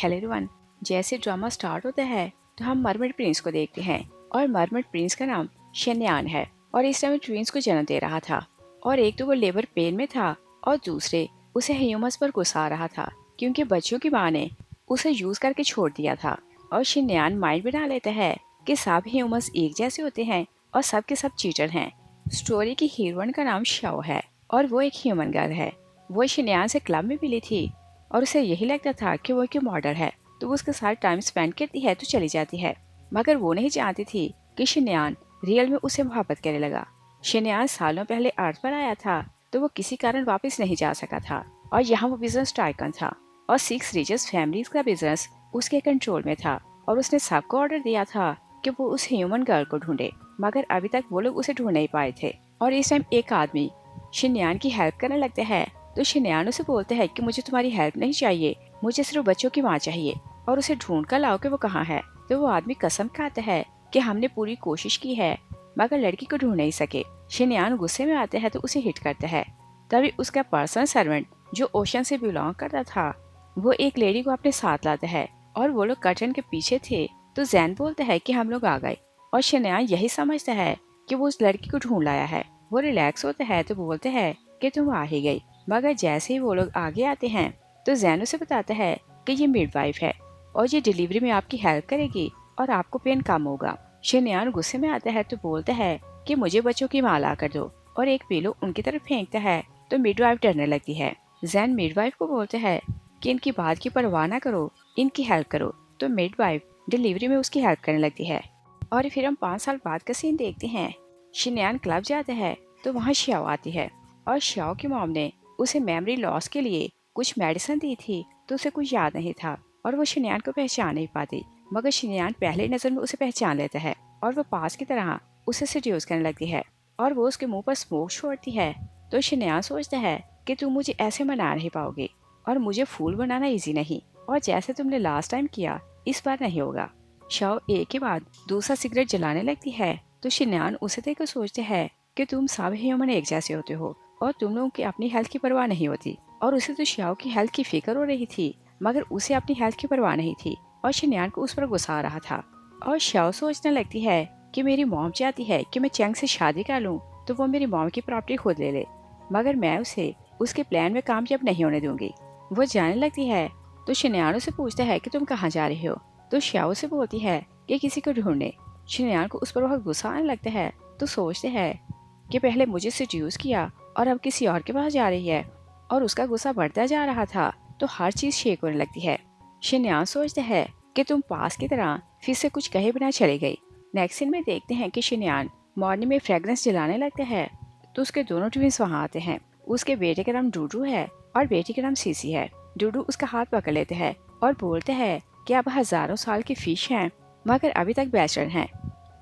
Hello everyone. जैसे drama start होता है तो हम मरमेड प्रिंस को देखते हैं और मरमेड प्रिंस का नाम शन्यान है और इस समय ट्विंस को जन्म दे रहा था और एक तो वो लेबर पेन में था और दूसरे उसे ह्यूमस पर गुस्सा आ रहा था क्योंकि बच्चों की माँ ने उसे यूज करके छोड़ दिया था। और शन्यान माइंड बना लेता है कि सब ह्यूमस एक जैसे होते हैं और सब के सब चीटर हैं। स्टोरी की हीरोइन का नाम शाओ है और वो एक ह्यूमन गर्ल है। वो शन्यान से क्लब में मिली थी और उसे यही लगता था कि वो एक मॉडल है तो वो उसके साथ टाइम स्पेंड करती है तो चली जाती है, मगर वो नहीं जानती थी कि शन्यान रियल में उसे मोहब्बत करने लगा। शन्यान सालों पहले अर्थ पर आया था तो वो किसी कारण वापस नहीं जा सका था और यहाँ वो बिजनेस टाइकन था और 6 रिचेस्ट फैमिलीज का बिजनेस उसके कंट्रोल में था और उसने सबको ऑर्डर दिया था कि वो उस ह्यूमन गर्ल को ढूंढे, मगर अभी तक वो लोग उसे ढूंढ नहीं पाए थे। और इस टाइम एक आदमी शन्यान की हेल्प करने लगता है तो शन्यान उसे बोलता है कि मुझे तुम्हारी हेल्प नहीं चाहिए, मुझे सिर्फ बच्चों की माँ चाहिए और उसे ढूंढ कर लाओ कि वो कहाँ है। तो वो आदमी कसम खाता है कि हमने पूरी कोशिश की है मगर लड़की को ढूंढ नहीं सके। शन्यान गुस्से में आता है तो उसे हिट करता है। तभी उसका पर्सनल सर्वेंट जो ओशन से बिलोंग करता था वो एक लेडी को अपने साथ लाता है और वो लोग कर्टन के पीछे थे तो जैन बोलता है कि हम लोग आ गए और शन्यान यही समझता है कि वो उस लड़की को ढूंढ लाया है। वो रिलैक्स होता है तो बोलते हैं कि तुम आ ही गई, मगर जैसे ही वो लोग आगे आते हैं तो जैन उसे बताता है कि ये मिडवाइफ है और ये डिलीवरी में आपकी हेल्प करेगी और आपको पेन कम होगा। शन्यान गुस्से में आता है तो बोलता है कि मुझे बच्चों की माँ ला कर दो और एक पिलो उनकी तरफ फेंकता है तो मिडवाइफ डरने लगती है। जैन मिडवाइफ को बोलता है कि इनकी बात की परवाह ना करो, इनकी हेल्प करो। तो मिडवाइफ डिलीवरी में उसकी हेल्प करने लगती है। और फिर हम 5 साल बाद का सीन देखते हैं। शन्यान क्लब जाता है तो वहाँ श्याओ आती है और श्याओ की मॉम ने उसे मेमोरी लॉस के लिए कुछ मेडिसिन दी थी तो उसे कुछ याद नहीं था और वो शन्यान को पहचान नहीं पाती, मगर शन्यान पहले नजर में उसे पहचान लेता है और वो पास की तरह उसे सेड्यूस करने लगती है और वो उसके मुंह पर स्मोक छोड़ती है। तो शन्यान सोचता है कि तुम मुझे ऐसे मना नहीं पाओगे और मुझे फूल बनाना इजी नहीं और जैसे तुमने लास्ट टाइम किया इस बार नहीं होगा। शाओ एक के बाद दूसरा सिगरेट जलाने लगती है तो शन्यान उसे देखकर सोचते हैं कि तुम सब ह्यूमन एक जैसे होते हो और तुम लोगों की अपनी हेल्थ की परवाह नहीं होती। और उसे तो श्याओ की हेल्थ की फिक्र हो रही थी मगर उसे अपनी हेल्थ की परवाह नहीं थी और शन्यान को उस पर गुस्सा आ रहा था। और श्याओ सोचने लगती है कि मेरी मॉम चाहती है कि मैं चैंग से शादी कर लूं तो वो मेरी मॉम की प्रॉपर्टी खुद ले ले, मगर मैं उसे उसके प्लान में कामयाब नहीं होने दूंगी। वो जाने लगती है तो शन्यान से पूछता है कि तुम कहाँ जा रही हो तो श्याओ से बोलती है कि किसी को ढूंढने। शन्यान को उस पर बहुत गुस्सा आने लगता है तो सोचते हैं कि पहले मुझे सेड्यूस किया और अब किसी और के पास जा रही है और उसका गुस्सा बढ़ता जा रहा था तो हर चीज शेक होने लगती है। शन्यान सोचता है कि तुम पास की तरह फिर से कुछ कहे बिना चली गई। नेक्स्ट सीन में देखते हैं कि शन्यान मॉर्निंग में फ्रेग्रेंस जलाने लगता है तो उसके दोनों ट्विंस वहाँ आते हैं। उसके बेटे का नाम डूडू है और बेटी का नाम सीसी है। डूडू उसका हाथ पकड़ लेते हैं और बोलते हैं कि अब हजारों साल की फिश हैं मगर अभी तक बैचलर हैं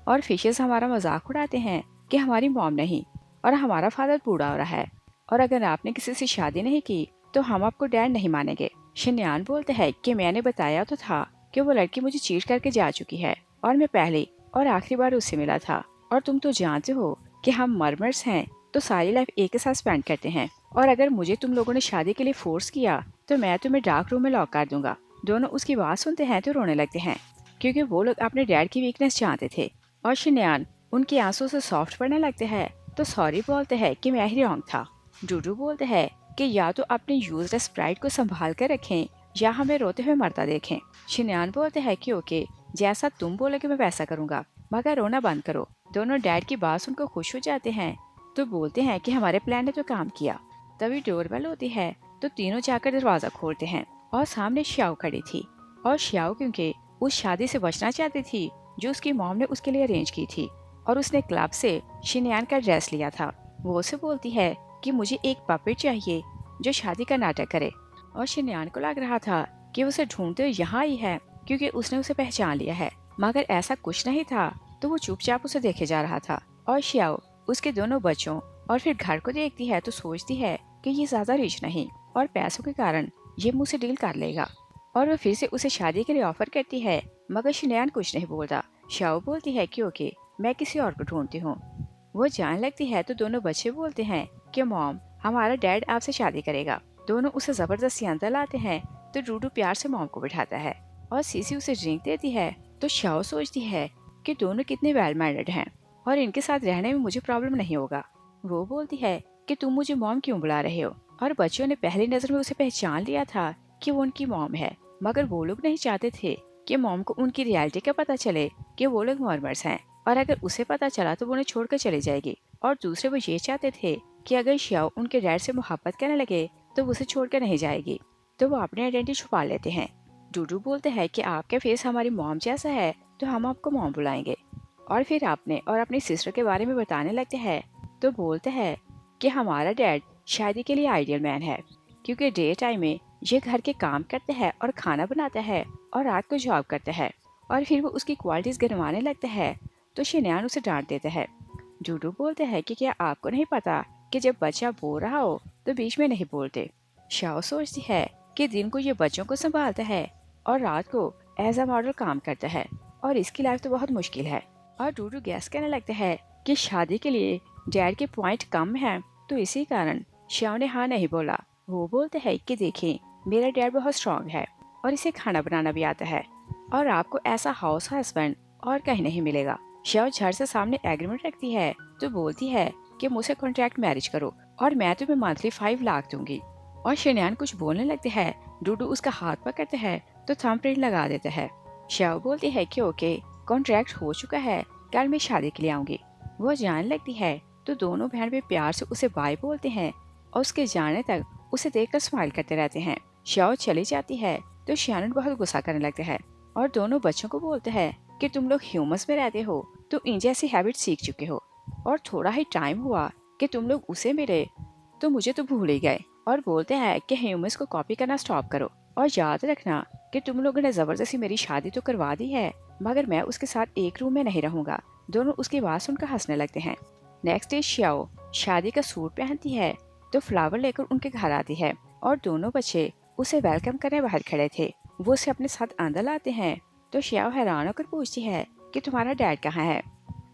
और फिशेस हमारा मजाक उड़ाते हैं कि हमारी मॉम नहीं और हमारा फादर बूढ़ा हो रहा है और अगर आपने किसी से शादी नहीं की तो हम आपको डैड नहीं मानेंगे। शन्यान बोलते हैं कि मैंने बताया तो था कि वो लड़की मुझे चीट करके जा चुकी है और मैं पहली और आखिरी बार उससे मिला था और तुम तो जानते हो कि हम मर्मर्स हैं तो सारी लाइफ एक के साथ स्पेंड करते हैं और अगर मुझे तुम लोगों ने शादी के लिए फोर्स किया तो मैं तुम्हें डार्क रूम में लॉक कर दूंगा। दोनों उसकी बात सुनते हैं तो रोने लगते हैं क्योंकि वो लोग अपने डैड की वीकनेस चाहते थे। और शन्यान उनके आंसू से सॉफ्ट पड़ने लगते हैं तो सॉरी बोलते हैं कि मैं ही रॉन्ग था। डूडू बोलते हैं कि या तो अपने यूजलेस प्राइड को संभाल कर रखें या हमें रोते हुए मरता देखें। शन्यान बोलते हैं कि ओके, जैसा तुम बोलोगे मैं वैसा करूंगा, मगर रोना बंद करो। दोनों डैड की बात सुनकर खुश हो जाते हैं तो बोलते हैं कि हमारे प्लान ने तो काम किया। तभी डोरबेल होती है तो तीनों जाकर दरवाजा खोलते हैं और सामने श्याओ खड़ी थी और श्याओ क्योंकि उस शादी से बचना चाहती थी जो उसकी मॉम ने उसके लिए अरेंज की थी और उसने क्लब से शन्यान का ड्रेस लिया था। वो उसे बोलती है कि मुझे एक पपेट चाहिए जो शादी का नाटक करे और शन्यान को लग रहा था कि उसे ढूंढते हुए यहाँ आई है क्योंकि उसने उसे पहचान लिया है, मगर ऐसा कुछ नहीं था तो वो चुपचाप उसे देखे जा रहा था। और श्याओ उसके दोनों बच्चों और फिर घर को देखती है तो सोचती है कि ये ज्यादा रिच नहीं और पैसों के कारण ये मुझसे डील कर लेगा और वो फिर से उसे शादी के लिए ऑफर करती है, मगर शन्यान कुछ नहीं बोलता। श्याओ बोलती है कि ओके, मैं किसी और को ढूंढती हूँ। वो जाने लगती है तो दोनों बच्चे बोलते हैं कि मॉम, हमारा डैड आपसे शादी करेगा। दोनों उसे जबरदस्ती अंदर लाते हैं तो डूडू प्यार से मॉम को बिठाता है और सीसी उसे ड्रिंक देती है। तो शाओ सोचती है कि दोनों कितने वेल माइंडेड हैं और इनके साथ रहने में मुझे प्रॉब्लम नहीं होगा। वो बोलती है कि तुम मुझे मॉम क्यों बुला रहे हो, और बच्चों ने पहली नजर में उसे पहचान लिया था कि वो उनकी मॉम है, मगर वो लोग नहीं चाहते थे कि मॉम को उनकी रियलिटी का पता चले कि वो लोग मॉर्मर्स हैं, और अगर उसे पता चला तो वो उन्हें छोड़कर चली जाएगी। और दूसरे वो ये चाहते थे कि अगर शाओ उनके डैड से मोहब्बत करने लगे तो वो उसे छोड़कर नहीं जाएगी, तो वो अपनी आइडेंटिटी छुपा लेते हैं। डूडू बोलते हैं कि आपका फेस हमारी मॉम जैसा है तो हम आपको मॉम बुलाएंगे, और फिर आपने और अपनी सिस्टर के बारे में बताने लगते हैं। तो बोलते हैं कि हमारा डैड शादी के लिए आइडियल मैन है, क्योंकि डे टाइम में ये घर के काम करते हैं और खाना बनाता है और रात को जॉब करता है, और फिर वो उसकी क्वालिटीज गिनवाने लगता है। तो शिनयान उसे डांट देता है। डूडू बोलते हैं कि क्या आपको नहीं पता कि जब बच्चा बोल रहा हो तो बीच में नहीं बोलते। शाओ सोचती है कि दिन को ये बच्चों को संभालता है और रात को एज अ मॉडल काम करता है, और इसकी लाइफ तो बहुत मुश्किल है। और डूडू गैस कहने लगता है कि शादी के लिए डैड के पॉइंट कम हैं, तो इसी कारण शाओ ने हाँ नहीं बोला। वो बोलते हैं कि देखें, मेरा डैड बहुत स्ट्रांग है और इसे खाना बनाना भी आता है, और आपको ऐसा हाउस हस्बैंड और कहीं नहीं मिलेगा। शाओ झट से सामने एग्रीमेंट रखती है, तो बोलती है कि मुझसे कॉन्ट्रैक्ट मैरिज करो और मैं तुम्हें मंथली 5 लाख दूंगी। और शिनयान कुछ बोलने लगते हैं। डूडू उसका हाथ पकड़ते हैं तो थंब प्रिंट लगा देता है। शाओ बोलती है कि ओके, कॉन्ट्रैक्ट हो चुका है, कल मैं शादी के लिए आऊंगी। वो जाने लगती है तो दोनों बहन भी प्यार से उसे बाय बोलते हैं और उसके जाने तक उसे देखकर स्माइल करते रहते हैं। शाओ चली जाती है तो शियानन बहुत गुस्सा करने लगते हैं और दोनों बच्चों को बोलते हैं कि तुम लोग ह्यूमंस में रहते हो तो इन जैसी हैबिट सीख चुके हो, और थोड़ा ही टाइम हुआ कि तुम लोग उसे मिले तो मुझे तो भूल ही गए। और बोलते हैं कि ह्यूमंस को कॉपी करना स्टॉप करो, और याद रखना कि तुम लोगों ने जबरदस्ती मेरी शादी तो करवा दी है, मगर मैं उसके साथ एक रूम में नहीं रहूंगा। दोनों उसकी बात सुनकर हंसने लगते हैं। नेक्स्ट डे शाओ शादी का सूट पहनती है तो फ्लावर लेकर उनके घर आती है, और दोनों बच्चे उसे वेलकम करने बाहर खड़े थे। वो उसे अपने साथ अंदर लाते हैं तो शाओ हैरान होकर पूछती है कि तुम्हारा डैड कहाँ है।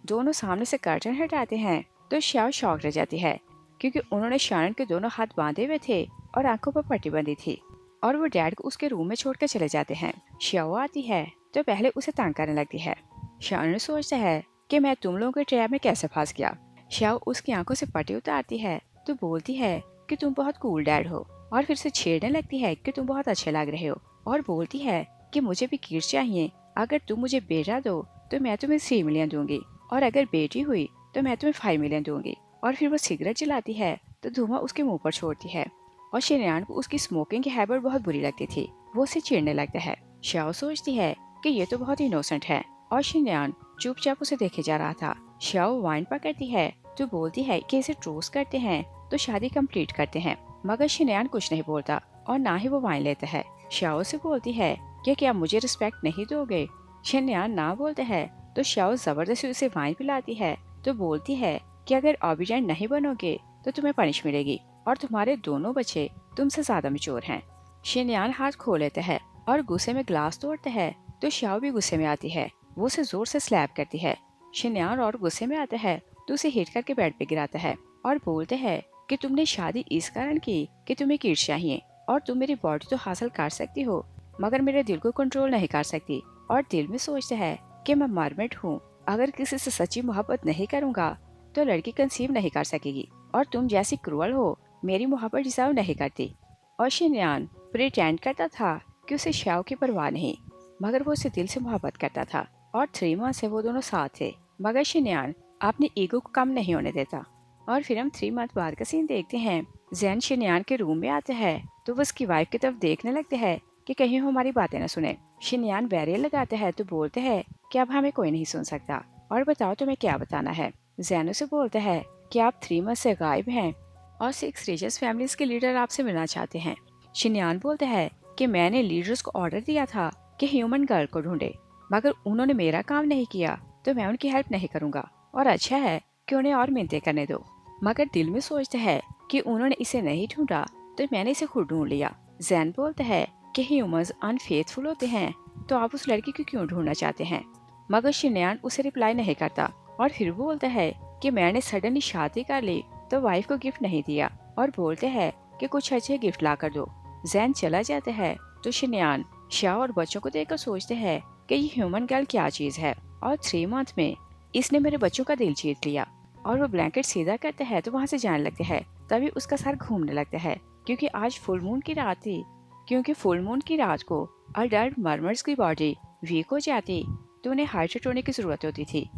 दोनों सामने से कर्टन हटाते हैं तो शाओ शॉक रह जाती है, क्योंकि उन्होंने शानन के दोनों हाथ बांधे हुए थे और आंखों पर पट्टी बंधी थी, और वो डैड को उसके रूम में छोड़कर चले जाते हैं। शाओ आती है तो पहले उसे तंग करने लगती है। शानन सोचता है कि मैं तुम लोगों के ट्रैप में कैसे फंस गया। शाओ उसकी आंखों से पट्टी उतारती है तो बोलती है कि तुम बहुत कूल डैड हो, और फिर से छेड़ने लगती है कि तुम बहुत अच्छे लग रहे हो, और बोलती है कि मुझे भी किड्स चाहिए, अगर तुम मुझे बेटा दो तो मैं तुम्हें 3 मिलियन दूंगी, और अगर बेटी हुई तो मैं तुम्हें 5 मिलियन दूंगी। और फिर वो सिगरेट जलाती है तो धुआं उसके मुंह पर छोड़ती है, और शिनयान को उसकी स्मोकिंग की हैबिट बहुत बुरी लगती थी। वो उसे चिढ़ने लगता है। शाओ सोचती है कि ये तो बहुत इनोसेंट है, और शिनयान चुपचाप उसे देखे जा रहा था। शाओ वाइन पकड़ती है तो बोलती है कि इसे टोस्ट करते हैं तो शादी कंप्लीट करते हैं, मगर शिनयान कुछ नहीं बोलता और ना ही वो वाइन लेता है। शाओ से बोलती है कि क्या मुझे रिस्पेक्ट नहीं दोगे। शिनयान ना बोलते हैं तो शाओ जबरदस्ती उसे वाइन पिलाती है, तो बोलती है कि अगर ऑबिडेंट नहीं बनोगे तो तुम्हें पनिश मिलेगी, और तुम्हारे दोनों बच्चे तुमसे ज्यादा मैच्योर हैं। शिनयान हाथ खो लेता है और गुस्से में ग्लास तोड़ता है, तो शाओ भी गुस्से में आती है। वो उसे जोर से स्लैप करती है। शिनयान और गुस्से में आता है तो उसे हिट करके बेड पे गिराता है और बोलते हैं कि तुमने शादी इस कारण की कि तुम्हें किड्स चाहिए, और तुम मेरी बॉडी तो हासिल कर सकती हो मगर मेरे दिल को कंट्रोल नहीं कर सकती। और दिल में सोचता है कि मैं मरमेड हूँ, अगर किसी से सच्ची मोहब्बत नहीं करूँगा तो लड़की कंसीव नहीं कर सकेगी, और तुम जैसी क्रूअल हो मेरी मोहब्बत डिजर्व नहीं करती। और शिनयान प्रिटेंड करता था कि उसे शाओ की परवाह नहीं, मगर वो उसे दिल से मोहब्बत करता था, और 3 मंथ से वो दोनों साथ थे, मगर शिनयान अपने ईगो को कम नहीं होने देता। और फिर हम 3 मंथ बाद का सीन देखते हैं। जैन शिनयान के रूम में आता है तो वो उसकी वाइफ की तरफ देखने लगते हैं कि कहीं वो हमारी बातें न सुने। शिनयान बैरियर लगाते हैं तो बोलते हैं कि अब हमें कोई नहीं सुन सकता, और बताओ तुम्हें क्या बताना है। जैन उसे बोलता है कि आप 3 मंथ से गायब हैं और 6 रिचेस्ट फैमिलीज के लीडर आपसे मिलना चाहते हैं। शिनयान बोलता है कि मैंने लीडर्स को ऑर्डर दिया था कि ह्यूमन गर्ल को ढूंढे, मगर उन्होंने मेरा काम नहीं किया तो मैं उनकी हेल्प नहीं करूंगा, और अच्छा है कि उन्हें और मिन्नतें करने दो। मगर दिल में सोचता है कि उन्होंने इसे नहीं ढूंढा तो मैंने इसे खुद ढूंढ लिया। जैन बोलता है कि ह्यूमंस अनफेथफुल होते हैं तो आप उस लड़की को क्यों ढूंढना चाहते हैं, मगर शिनयान उसे रिप्लाई नहीं करता, और फिर बोलता है कि मैंने सडनली शादी कर ली तो वाइफ को गिफ्ट नहीं दिया, और बोलते हैं कि कुछ अच्छे गिफ्ट ला कर दो। जैन चला जाता है तो शिन्यान शाओ और बच्चों को देखकर सोचते हैं कि ये ह्यूमन गर्ल क्या चीज है, और 3 मंथ में इसने मेरे बच्चों का दिल जीत लिया। और वो ब्लैंकेट सीधा करते हैं तो वहाँ से जाने लगते हैं। तभी उसका सर घूमने लगता है, क्योंकि आज फुल मून की रात थी। क्योंकि फुल मून की रात को अडल्ट मर्मर्स की बॉडी वीक हो जाती, तो उन्हें हाइड्रेट होने की जरूरत होती थी,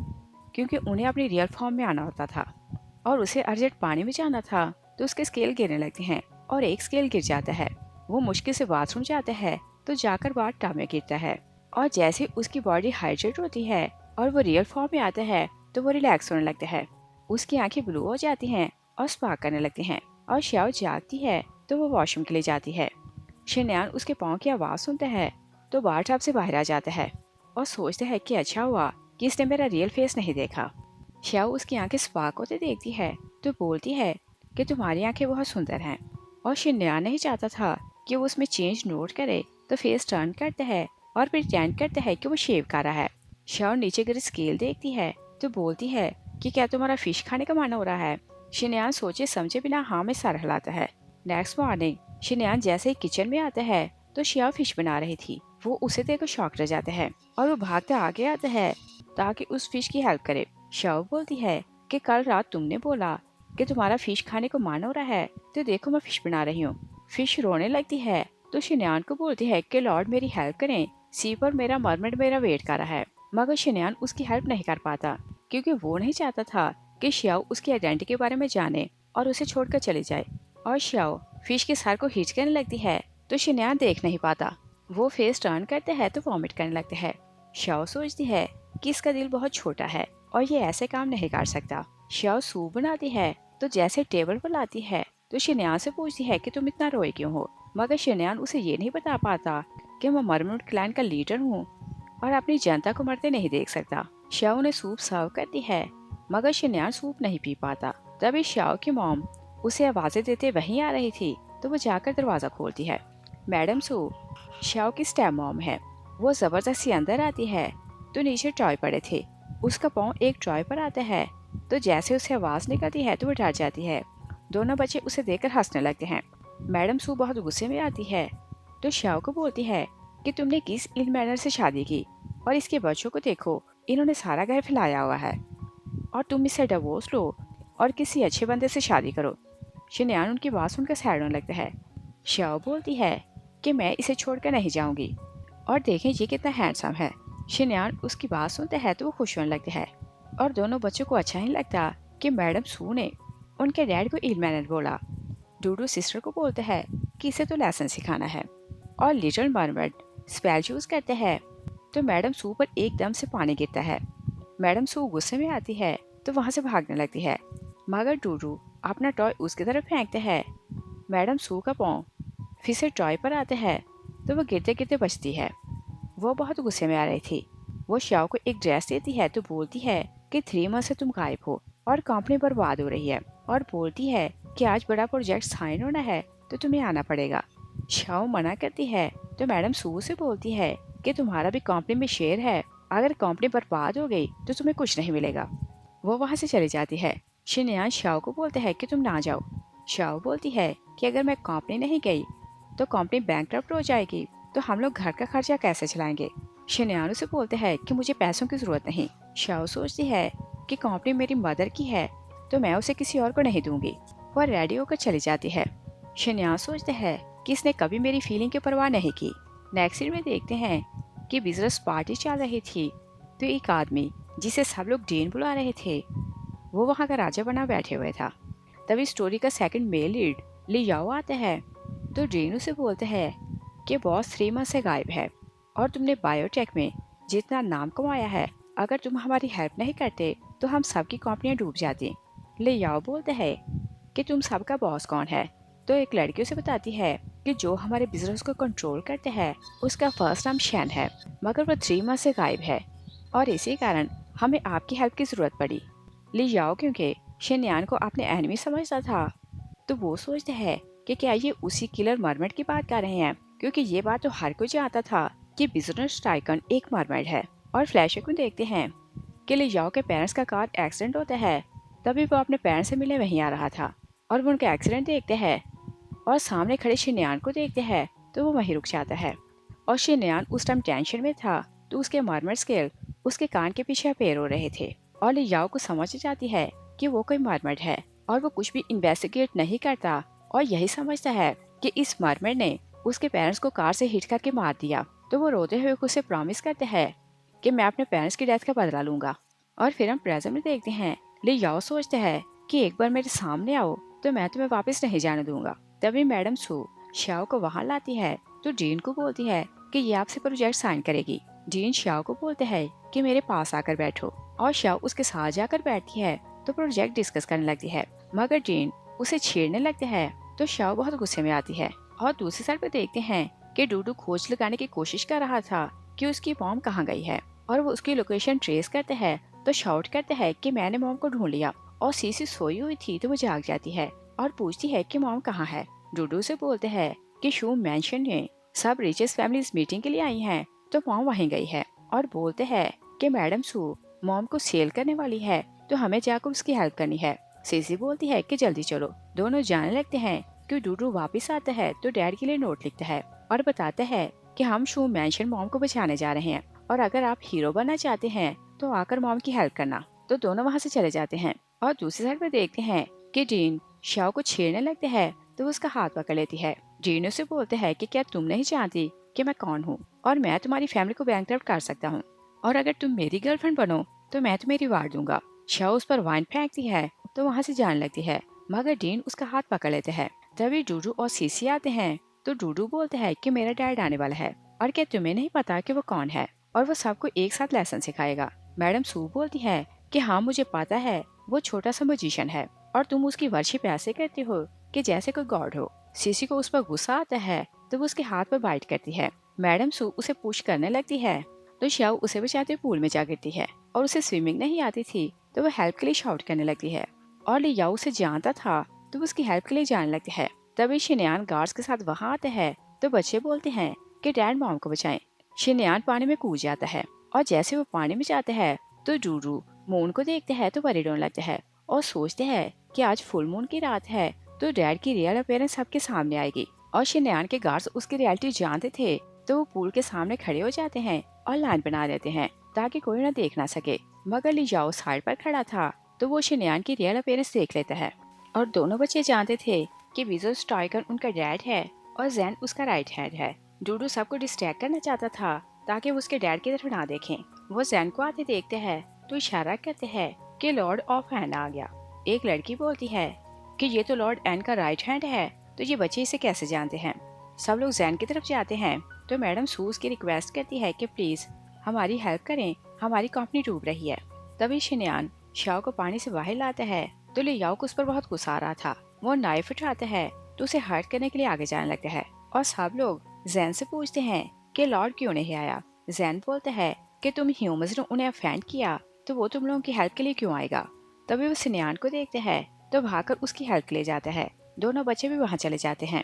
क्योंकि उन्हें अपनी रियल फॉर्म में आना होता था। और उसे अर्जेंट पानी में जाना था, तो उसके स्केल गिरने लगते हैं और एक स्केल गिर जाता है। वो मुश्किल से बाथरूम जाता है, तो जाकर बाथ टब में गिरता है। और जैसे उसकी बॉडी हाइड्रेट होती है और वो रियल फॉर्म में आता है, तो वो रिलैक्स होने लगता है। उसकी आंखें ब्लू हो जाती हैं और स्पार्क करने लगती हैं। और श्याओ जागती है, तो वो वॉशरूम के लिए जाती है। शन्यान उसके पाँव की आवाज़ सुनता है, तो बाथ टब से बाहर आ जाता है और सोचता है कि अच्छा हुआ कि इसने मेरा रियल फेस नहीं देखा। श्याओ उसकी आंखें स्पार्क होते देखती है, तो बोलती है कि तुम्हारी आंखें बहुत सुंदर हैं। और शन्यान नहीं चाहता था कि वो उसमें चेंज नोट करे, तो फेस टर्न करता है और प्रिटेंड करता है कि वो शेव कर रहा है। श्याओ नीचे गिर स्केल देखती है, तो बोलती है कि क्या तुम्हारा फिश खाने का मन हो रहा है। शन्यान सोचे समझे बिना हाँ में सर हिलाता है। नेक्स्ट मॉर्निंग शन्यान जैसे ही किचन में आता है, तो श्याओ फिश बना रही थी। वो उसे देखकर शॉक रह जाता है और वो भागता आगे आता है ताकि उस फिश की हेल्प करे। श्याओ बोलती है कि कल रात तुमने बोला कि तुम्हारा फिश खाने को मन हो रहा है, तो देखो मैं फिश बना रही हूँ। फिश रोने लगती है, तो शन्यान को बोलती है कि लॉर्ड मेरी हेल्प करें, सी पर मेरा मरमेड मेरा वेट कर रहा है। मगर शन्यान उसकी हेल्प नहीं कर पाता, क्योंकि वो नहीं चाहता था कि श्याओ उसकी आइडेंटिटी के बारे में जाने और उसे छोड़कर चले जाए। और श्याओ फिश के सर को हिच करने लगती है, तो शन्यान देख नहीं पाता। वो फेस टर्न करते हैं तो वॉमिट करने लगते हैं। श्याओ सोचती है कि इसका दिल बहुत छोटा है और ये ऐसे काम नहीं कर सकता। श्याओ सूप बनाती है, तो जैसे टेबल पर लाती है, तो शन्यान से पूछती है कि तुम इतना रोए क्यों हो। मगर शन्यान उसे ये नहीं बता पाता कि मैं मरमेड क्लैन का लीडर हूँ और अपनी जनता को मरते नहीं देख सकता। श्याओ ने सूप सर्व करती है, मगर शन्यान सूप नहीं पी पाता। तभी श्याओ की मॉम उसे आवाजें देते वहीं आ रही थी, तो वो जाकर दरवाजा खोलती है। मैडम सू श्याओ की स्टेप मॉम है। वो जबरदस्ती अंदर आती है, तो नीचे टॉय पड़े थे। उसका पाँव एक टॉय पर आता है, तो जैसे उसे आवाज निकलती है तो वो डर जाती है। दोनों बच्चे उसे देखकर हंसने लगते हैं। मैडम सू बहुत गुस्से में आती है, तो श्याओ को बोलती है कि तुमने किस इल मैनर से शादी की, और इसके बच्चों को देखो, इन्होंने सारा घर फैलाया हुआ है, और तुम इससे डिवोर्स लो और किसी अच्छे बंदे से शादी करो। शन्यान उनकी बात सुनकर सैड होने लगता है। श्याओ बोलती है कि मैं इसे छोड़कर नहीं जाऊंगी, और देखें ये कितना हैंडसम है। शन्यान उसकी बात सुनते हैं तो वो खुश होने लगते हैं। और दोनों बच्चों को अच्छा नहीं लगता कि मैडम सू ने उनके डैड को इल मैनर बोला। डूडू सिस्टर को बोलते हैं कि इसे तो लेसन सिखाना है। और लिटिल मरमेड स्पेल यूज करते हैं, तो मैडम सू पर एकदम से पानी गिरता है। मैडम सू गुस्से में आती है, तो वहाँ से भागने लगती है। मगर डूडू अपना टॉय उसकी तरफ फेंकते हैं। मैडम सू का पाँव फिर से टॉय पर आते हैं, तो वो गिरते गिरते बचती है। वो बहुत गुस्से में आ रही थी। वो श्याओ को एक ड्रेस देती है, तो बोलती है कि 3 मंथ से तुम गायब हो और कंपनी बर्बाद हो रही है, और बोलती है कि आज बड़ा प्रोजेक्ट साइन होना है, तो तुम्हें आना पड़ेगा। श्याओ मना करती है, तो मैडम सू से बोलती है कि तुम्हारा भी कंपनी में शेयर है, अगर कंपनी बर्बाद हो गई तो तुम्हें कुछ नहीं मिलेगा। वो वहाँ से चली जाती है। शन्यान श्याओ को बोलते हैं कि तुम ना जाओ। श्याओ बोलती है कि अगर मैं कंपनी नहीं गई तो कंपनी बैंकरप्ट हो जाएगी, तो हम लोग घर का खर्चा कैसे चलाएंगे। शन्यान उसे बोलते हैं कि मुझे पैसों की जरूरत नहीं। श्याओ सोचती है कि कंपनी मेरी मदर की है, तो मैं उसे किसी और को नहीं दूंगी। वह रेडी होकर चली जाती है। शन्यान सोचते हैं कि इसने कभी मेरी फीलिंग की परवाह नहीं की। नेक्स्ट सीन में देखते हैं कि बिजनेस पार्टी चल रही थी, तो एक आदमी जिसे सब लोग डीन बुला रहे थे, वो वहाँ का राजा बना बैठे हुए था। तभी स्टोरी का सेकंड मेल लीड लियाओ आता है, तो डीन उसे बोलते हैं कि बॉस 3 मंथ से गायब है, और तुमने बायोटेक में जितना नाम कमाया है, अगर तुम हमारी हेल्प नहीं करते तो हम सबकी कंपनियां डूब जाती। लियाओ बोलते हैं कि तुम सबका बॉस कौन है, तो एक लड़की उसे बताती है कि जो हमारे बिजनेस को कंट्रोल करते हैं उसका फर्स्ट नाम शैन है, मगर वो 3 मंथ से गायब है, और इसी कारण हमें आपकी हेल्प की जरूरत पड़ी। लियाओ क्योंकि शन्यान को अपने एनिमी समझता था, तो वो सोचते हैं कि क्या ये उसी किलर मरमेड की बात कर रहे हैं, क्योंकि ये बात तो हर कोई जानता था कि बिजनेस टाइकन एक मरमेड है। और फ्लैशबैक में देखते हैं कि लियाओ के पेरेंट्स का कार एक्सीडेंट होता है। तभी वो अपने पेरेंट्स से मिलने वहीं आ रहा था, और वो उनका एक्सीडेंट देखते हैं और सामने खड़े शन्यान को देखते हैं, तो वो वहीं रुक जाता है। और शिनयान उस टाइम टेंशन में था, तो उसके मरमर स्केल उसके कान के पीछे पैर हो रहे थे। और लियाओ को समझ जाती है कि वो कोई मरमर है और वो कुछ भी इन्वेस्टिगेट नहीं करता और यही समझता है कि इस मरमर ने उसके पेरेंट्स को कार से हिट करके मार दिया। तो वो रोते हुए उसे प्रॉमिस करते हैं कि मैं अपने पेरेंट्स की डेथ का बदला लूंगा। और फिर हम प्रेजेंट में देखते हैं, लियाओ सोचते हैं कि एक बार मेरे सामने आओ तो मैं तुम्हें वापस नहीं जाने दूंगा। तभी मैडम सू शाओ को वहां लाती है, तो जीन को बोलती है कि ये आपसे प्रोजेक्ट साइन करेगी। जीन शाओ को बोलते हैं कि मेरे पास आकर बैठो, और शाओ उसके साथ जाकर बैठती है तो प्रोजेक्ट डिस्कस करने लगती है। मगर जीन उसे छेड़ने लगते हैं, तो शाओ बहुत गुस्से में आती है। और दूसरी साइड पे देखते हैं कि डूडू खोज लगाने की कोशिश कर रहा था कि उसकी मॉम कहाँ गई है, और वो उसकी लोकेशन ट्रेस करते हैं तो शाउट करते हैं कि मैंने मॉम को ढूंढ लिया। और सीसी सोई हुई थी तो वो जाग जाती है और पूछती है कि मॉम कहाँ है। डूडू से बोलते हैं कि शू मेंशन में सब रिचेस्ट फैमिलीज मीटिंग के लिए आई हैं, तो मॉम वहीं गई है। और बोलते हैं कि मैडम सू मॉम को सेल करने वाली है, तो हमें जाकर उसकी हेल्प करनी है। सीसी बोलती है कि जल्दी चलो। दोनों जाने लगते हैं कि डूडू वापस आता है तो डैड के लिए नोट लिखता है और बताता है कि हम शू मेंशन मॉम को बचाने जा रहे हैं, और अगर आप हीरो बनना चाहते हैं तो आकर मॉम की हेल्प करना। तो दोनों वहाँ से चले जाते हैं। और दूसरी साइड पे देखते हैं कि जीन शाओ को छेड़ने लगते हैं, तो वो उसका हाथ पकड़ लेती है। जीन उसे बोलते हैं कि क्या तुम नहीं जानती कि मैं कौन हूँ, और मैं तुम्हारी फैमिली को बैंकरप्ट कर सकता हूँ, और अगर तुम मेरी गर्लफ्रेंड बनो तो मैं तुम्हें रिवार्ड दूंगा। शाओ उस पर वाइन फेंकती है तो वहाँ से जाने लगती है, मगर डीन उसका हाथ पकड़ लेते हैं। तभी डूडू और सीसी आते हैं, तो डूडू बोलते हैं कि मेरा डैड आने वाला है, और क्या तुम्हें नहीं पता कि वो कौन है, और वो सबको एक साथ लेसन सिखाएगा। मैडम सू बोलती है कि हाँ मुझे पता है, वो छोटा सा म्यूजिशियन है और तुम उसकी वर्शिप ऐसे करती हो कि जैसे कोई गॉड हो। सीसी को उस पर गुस्सा आता है, तो वो उसके हाथ पर बाइट करती है। मैडम सू उसे पुश करने लगती है, तो शाओ उसे बचाते पूल में जा गिरती है, और उसे स्विमिंग नहीं आती थी तो वो हेल्प के लिए शाउट करने लगती है। और लियाओ उसे जानता था तो वो उसकी हेल्प के लिए जाने लगती है। तभी शिनयान गार्ड्स के साथ वहाँ आते हैं, तो बच्चे बोलते हैं कि डैड मॉम को बचाएं। शिनयान पानी में कूद जाता है, और जैसे वो पानी में जाते हैं तो डूडू मून को देखते हैं तो वरीड होने लगते हैं और सोचते हैं कि आज फुल मून की रात है तो डैड की रियल अपीयरेंस सबके सामने आएगी। और शिनयान के गार्ड्स उसकी रियलिटी जानते थे, तो वो पूल के सामने खड़े हो जाते हैं और लाइन बना लेते हैं ताकि कोई ना देख ना सके। मगर लियाओ साइड पर खड़ा था, तो वो शिनयान की रियल अपीयरेंस देख लेता है। और दोनों बच्चे जानते थे कि विजय स्ट्राइकर उनका डैड है और जैन उसका राइट हैंड है। डूडू सबको डिस्ट्रैक्ट करना चाहता था ताकि वो उसके डैड की तरफ ना देखें। वो जैन को आते देखते हैं तो इशारा करते हैं कि लॉर्ड ऑफ हैंड आ गया। एक लड़की बोलती है कि ये तो लॉर्ड एन का राइट हैंड है, तो ये बच्चे इसे कैसे जानते हैं। सब लोग जैन की तरफ जाते हैं, तो मैडम सूज की रिक्वेस्ट करती है कि प्लीज हमारी हेल्प करें, हमारी कंपनी डूब रही है। तभी शिनयान शाओ को पानी से बाहर लाता है, तो लियाओ को उस पर बहुत गुस्सा आ रहा था। वो नाइफ उठाता है तो उसे हर्ट करने के लिए आगे जाने लगता है, और सब लोग जैन से पूछते हैं कि लॉर्ड क्यों नहीं आया। जैन बोलता है कि तुम ह्यूमंस ने उन्हें ऑफेंड किया, तो वो तुम लोगों की हेल्प के लिए क्यों आएगा। तभी वो शिनयान को देखते हैं तो भागकर उसकी हेल्प के लिए जाता है। दोनों बच्चे भी वहाँ चले जाते हैं